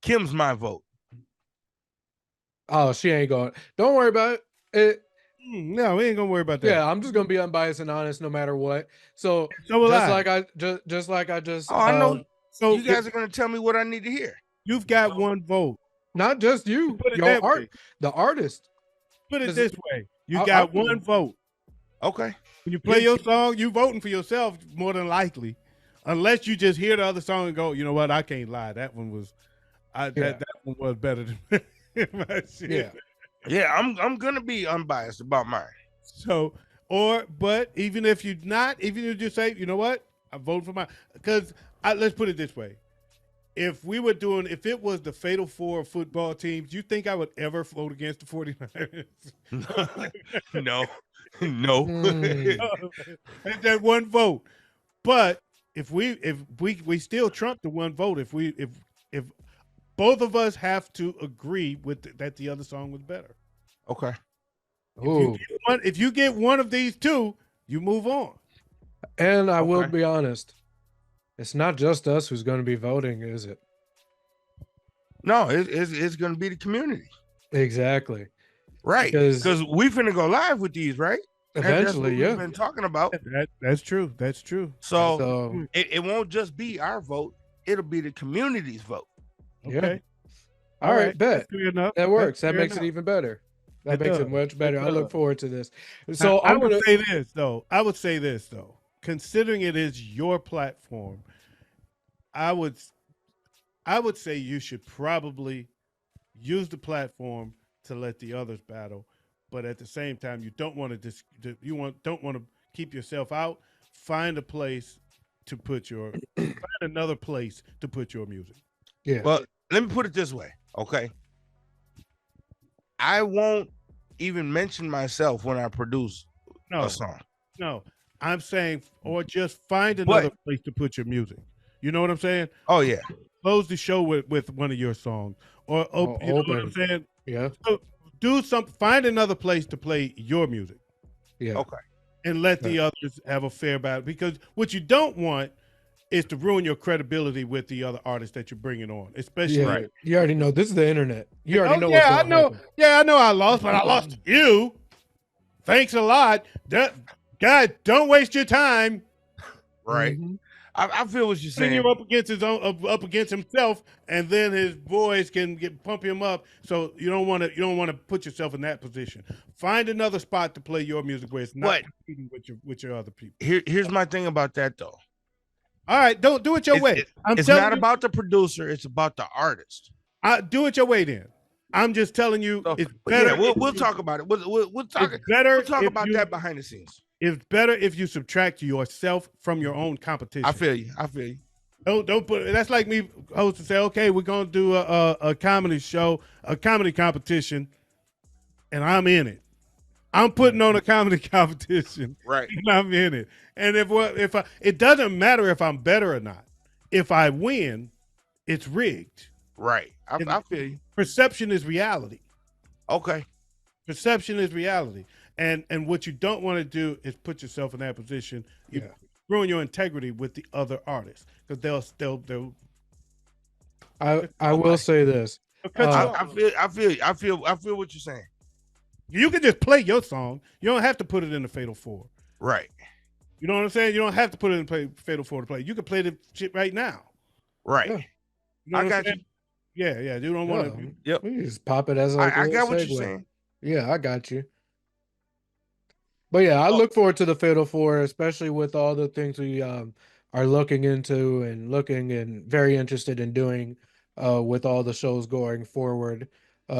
S1: Kim's my vote.
S3: Oh, she ain't going. Don't worry about it.
S2: No, we ain't gonna worry about that.
S3: Yeah, I'm just gonna be unbiased and honest no matter what. So
S2: will
S3: just
S2: I.
S3: like I just
S1: Oh, I know.
S2: So
S1: you guys are gonna tell me what I need to hear.
S2: You've got one vote.
S3: Not just you.
S2: Put it
S3: Your
S2: that
S3: art,
S2: way.
S3: the artist.
S2: Put it
S3: Does
S2: this
S3: it-
S2: way. You
S3: I'll
S2: got
S3: put
S2: one
S3: it-
S2: vote.
S1: Okay.
S2: When you play your song, you voting for yourself more than likely. Unless you just hear the other song and go, you know what, I can't lie. That one was that one was better than my shit.
S3: Yeah.
S1: Yeah, I'm gonna be unbiased about mine.
S2: So, but even if you just say, you know what, I'm voting for mine. Because let's put it this way. If it was the Fatal Four of football teams, you think I would ever vote against the 49ers?
S1: No.
S2: That's that one vote. But if we still trump the one vote, if both of us have to agree with that the other song was better.
S1: Okay.
S2: If you get one of these two, you move on.
S3: And I will be honest, it's not just us who's going to be voting, is it?
S1: No, it's going to be the community.
S3: Exactly.
S1: Right. Because we finna go live with these, right?
S3: Eventually,
S1: that's what we've been talking about.
S2: That's true. That's true.
S1: So it won't just be our vote. It'll be the community's vote.
S2: Okay.
S3: All right, bet.
S2: That's clear enough.
S3: That works.
S2: That's
S3: That makes
S2: clear
S3: it even better. That
S2: It
S3: makes
S2: does.
S3: it much better.
S2: It
S3: I look
S2: does.
S3: forward to this. So
S2: I would say this though. Considering it is your platform, I would say you should probably use the platform to let the others battle, but at the same time, you don't want to keep yourself out. Find a place to put find another place to put your music.
S3: Yeah.
S1: Well, let me put it this way, okay? I won't even mention myself when I produce a song.
S2: No, I'm saying, or just find another place to put your music. You know what I'm saying?
S1: Oh yeah.
S2: Close the show with one of your songs, or you know what I'm saying?
S3: Yeah.
S2: So find another place to play your music.
S3: Yeah.
S1: Okay.
S2: And let the others have a fair battle, because what you don't want is to ruin your credibility with the other artists that you're bringing on, especially.
S3: You already know this is the internet. You already know.
S2: Yeah, I know. Yeah, I know. I lost, but I lost to you. Thanks a lot. God, don't waste your time.
S1: Right.
S3: Mm-hmm.
S1: I feel what you're saying.
S2: You up against up against himself, and then his boys can pump him up. So you don't want to put yourself in that position. Find another spot to play your music where it's not competing with your other people.
S1: Here's my thing about that though.
S2: All right, don't do it your way.
S1: It's not about the producer; it's about the artist.
S2: Do it your way then. I'm just telling you, it's better.
S1: Yeah, we'll talk about it. We'll talk. We'll talk about that behind the scenes.
S2: It's better if you subtract yourself from your own competition.
S1: I feel you.
S2: Don't put. That's like me host to say, okay, we're gonna do a comedy show, a comedy competition, and I'm in it. I'm putting on a comedy competition,
S1: right?
S2: And I'm in it. And it doesn't matter if I'm better or not. If I win, it's rigged.
S1: Right. I feel you.
S2: Perception is reality.
S1: Okay.
S2: Perception is reality. And what you don't want to do is put yourself in that position. You ruin your integrity with the other artists, because they'll.
S3: I will say this.
S1: I feel what you're saying.
S2: You can just play your song. You don't have to put it in the Fatal Four.
S1: Right.
S2: You know what I'm saying? You don't have to put it in Fatal Four to play. You can play the shit right now.
S1: Right.
S2: Yeah. You know
S1: I got you.
S2: Yeah, you don't want to.
S1: Yep.
S3: We just pop it as like a
S1: I
S3: little
S1: got what
S3: segue.
S1: you're saying.
S3: Yeah, I got you. But yeah, I look forward to the Fatal Four, especially with all the things we are looking into and very interested in doing with all the shows going forward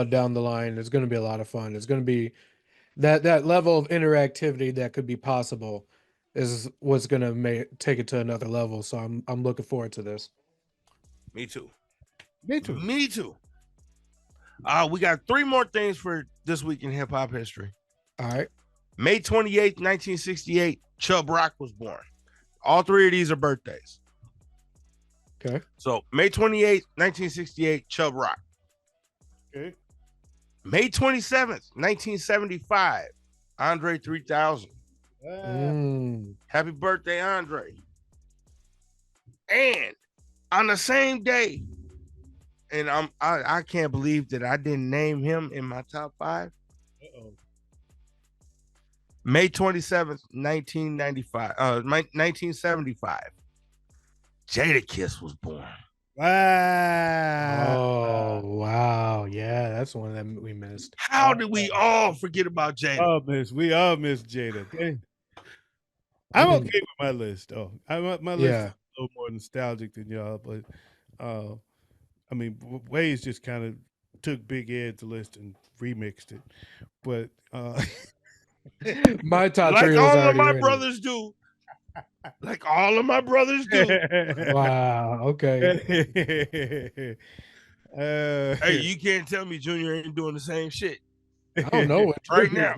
S3: down the line. It's going to be a lot of fun. It's going to be that level of interactivity that could be possible is what's going to take it to another level. So I'm looking forward to this.
S1: Me too.
S2: Me too.
S1: Me too. We got 3 more things for this week in hip hop history.
S3: All right.
S1: May 28th, 1968, Chubb Rock was born. All 3 of these are birthdays.
S3: Okay.
S1: So May 28th, 1968, Chubb Rock.
S2: Okay.
S1: May 27th, 1975, Andre 3000. Happy birthday, Andre. And on the same day, and I can't believe that I didn't name him in my top 5. May 27th, 1975, Jadakiss was born.
S2: Wow.
S3: Oh, wow. Yeah, that's one that we missed.
S1: How did we all forget about Jada?
S2: We all miss Jada. Dang. I'm okay with my list, though. My list is a little more nostalgic than y'all, but I mean, Waze just kind of took Big Ed's list and remixed it. But
S3: my top
S1: like
S3: 3 was
S1: all of
S3: already
S1: my
S3: ready.
S1: brothers do. Like all of my brothers do.
S3: Wow. Okay.
S1: Hey, you can't tell me Junior ain't doing the same shit.
S3: I don't know what
S1: right now.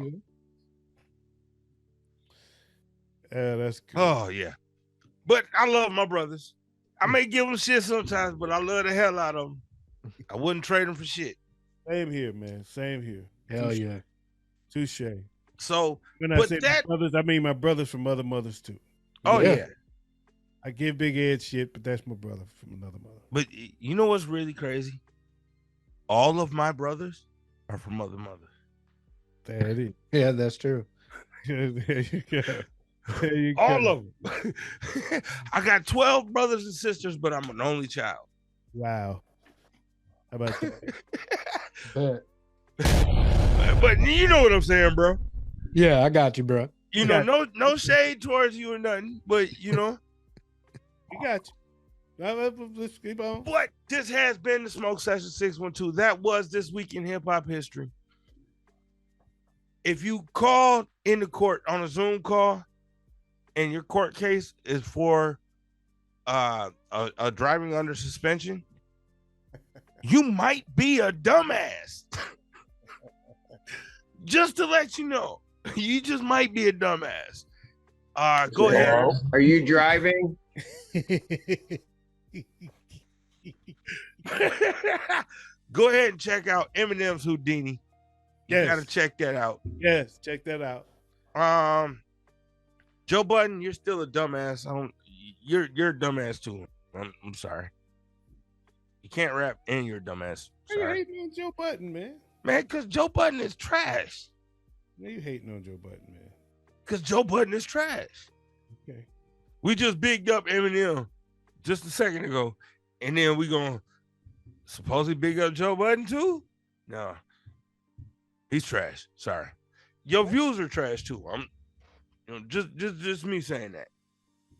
S2: That's good.
S1: Oh yeah, but I love my brothers. I may give them shit sometimes, but I love the hell out of them. I wouldn't trade them for shit.
S2: Same here, man. Same here.
S3: Hell yeah.
S2: Touche.
S1: So
S2: when I say my brothers, I mean my brothers from other mothers too.
S1: Oh yeah.
S2: I give Big Ed shit, but that's my brother from another mother.
S1: But you know what's really crazy? All of my brothers are from other mothers.
S2: That is.
S3: Yeah, that's true.
S2: There you go. There you go.
S1: All of them. I got 12 brothers and sisters, but I'm an only child.
S2: Wow. How about
S3: that?
S1: But you know what I'm saying, bro.
S3: Yeah, I got you, bro.
S1: You know, no shade towards you or nothing, but you know.
S2: We got you. Let's keep on.
S1: But this has been the Smoke Session 612. That was this week in hip hop history. If you called in the court on a Zoom call and your court case is for a driving under suspension, you might be a dumbass. Just to let you know, you just might be a dumbass. Go ahead.
S4: Are you driving?
S1: Go ahead and check out Eminem's Houdini. You gotta check that out.
S2: Yes, check that out.
S1: Joe Budden, you're still a dumbass. You're a dumbass too. I'm sorry. You can't rap and you're a dumbass.
S2: Why you hating on Joe Budden, man?
S1: Man, because Joe Budden is trash.
S2: Why you hating on Joe Budden, man?
S1: Because Joe Budden is trash.
S2: Okay.
S1: We just bigged up Eminem just a second ago, and then we gonna supposedly big up Joe Budden too? No. He's trash. Sorry. Your views are trash too. Just me saying that.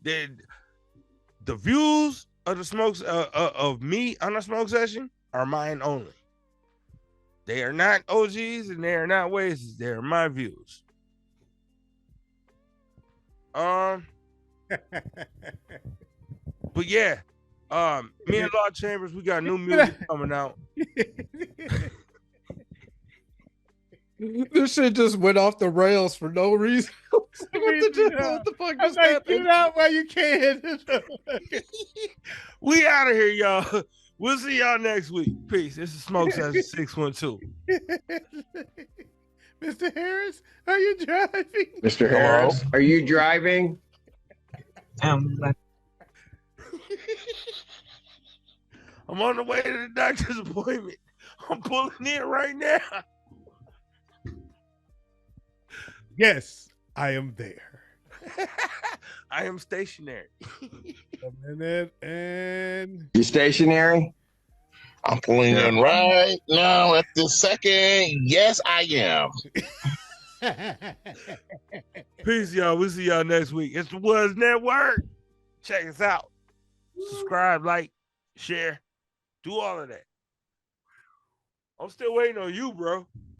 S1: The views of the smokes of me on the smoke session are mine only. They are not OGs and they are not Waze's. They are my views. But yeah, me and Lord Chambers, we got new music coming out.
S3: This shit just went off the rails for no reason. What the fuck just happened?
S2: Get out while you can.
S1: We out of here, y'all. We'll see y'all next week. Peace. This is Smoke Session 612.
S2: Mr. Harris, are you driving?
S4: Mr. Harris, are you driving?
S1: I'm on the way to the doctor's appointment. I'm pulling in right now.
S2: Yes, I am there.
S1: I am stationary.
S2: And
S4: you stationary?
S5: I'm pulling in right now at this second. Yes, I am.
S1: Peace, y'all. We'll see y'all next week. It's the Woods Network. Check us out. Subscribe, like, share, do all of that. I'm still waiting on you, bro.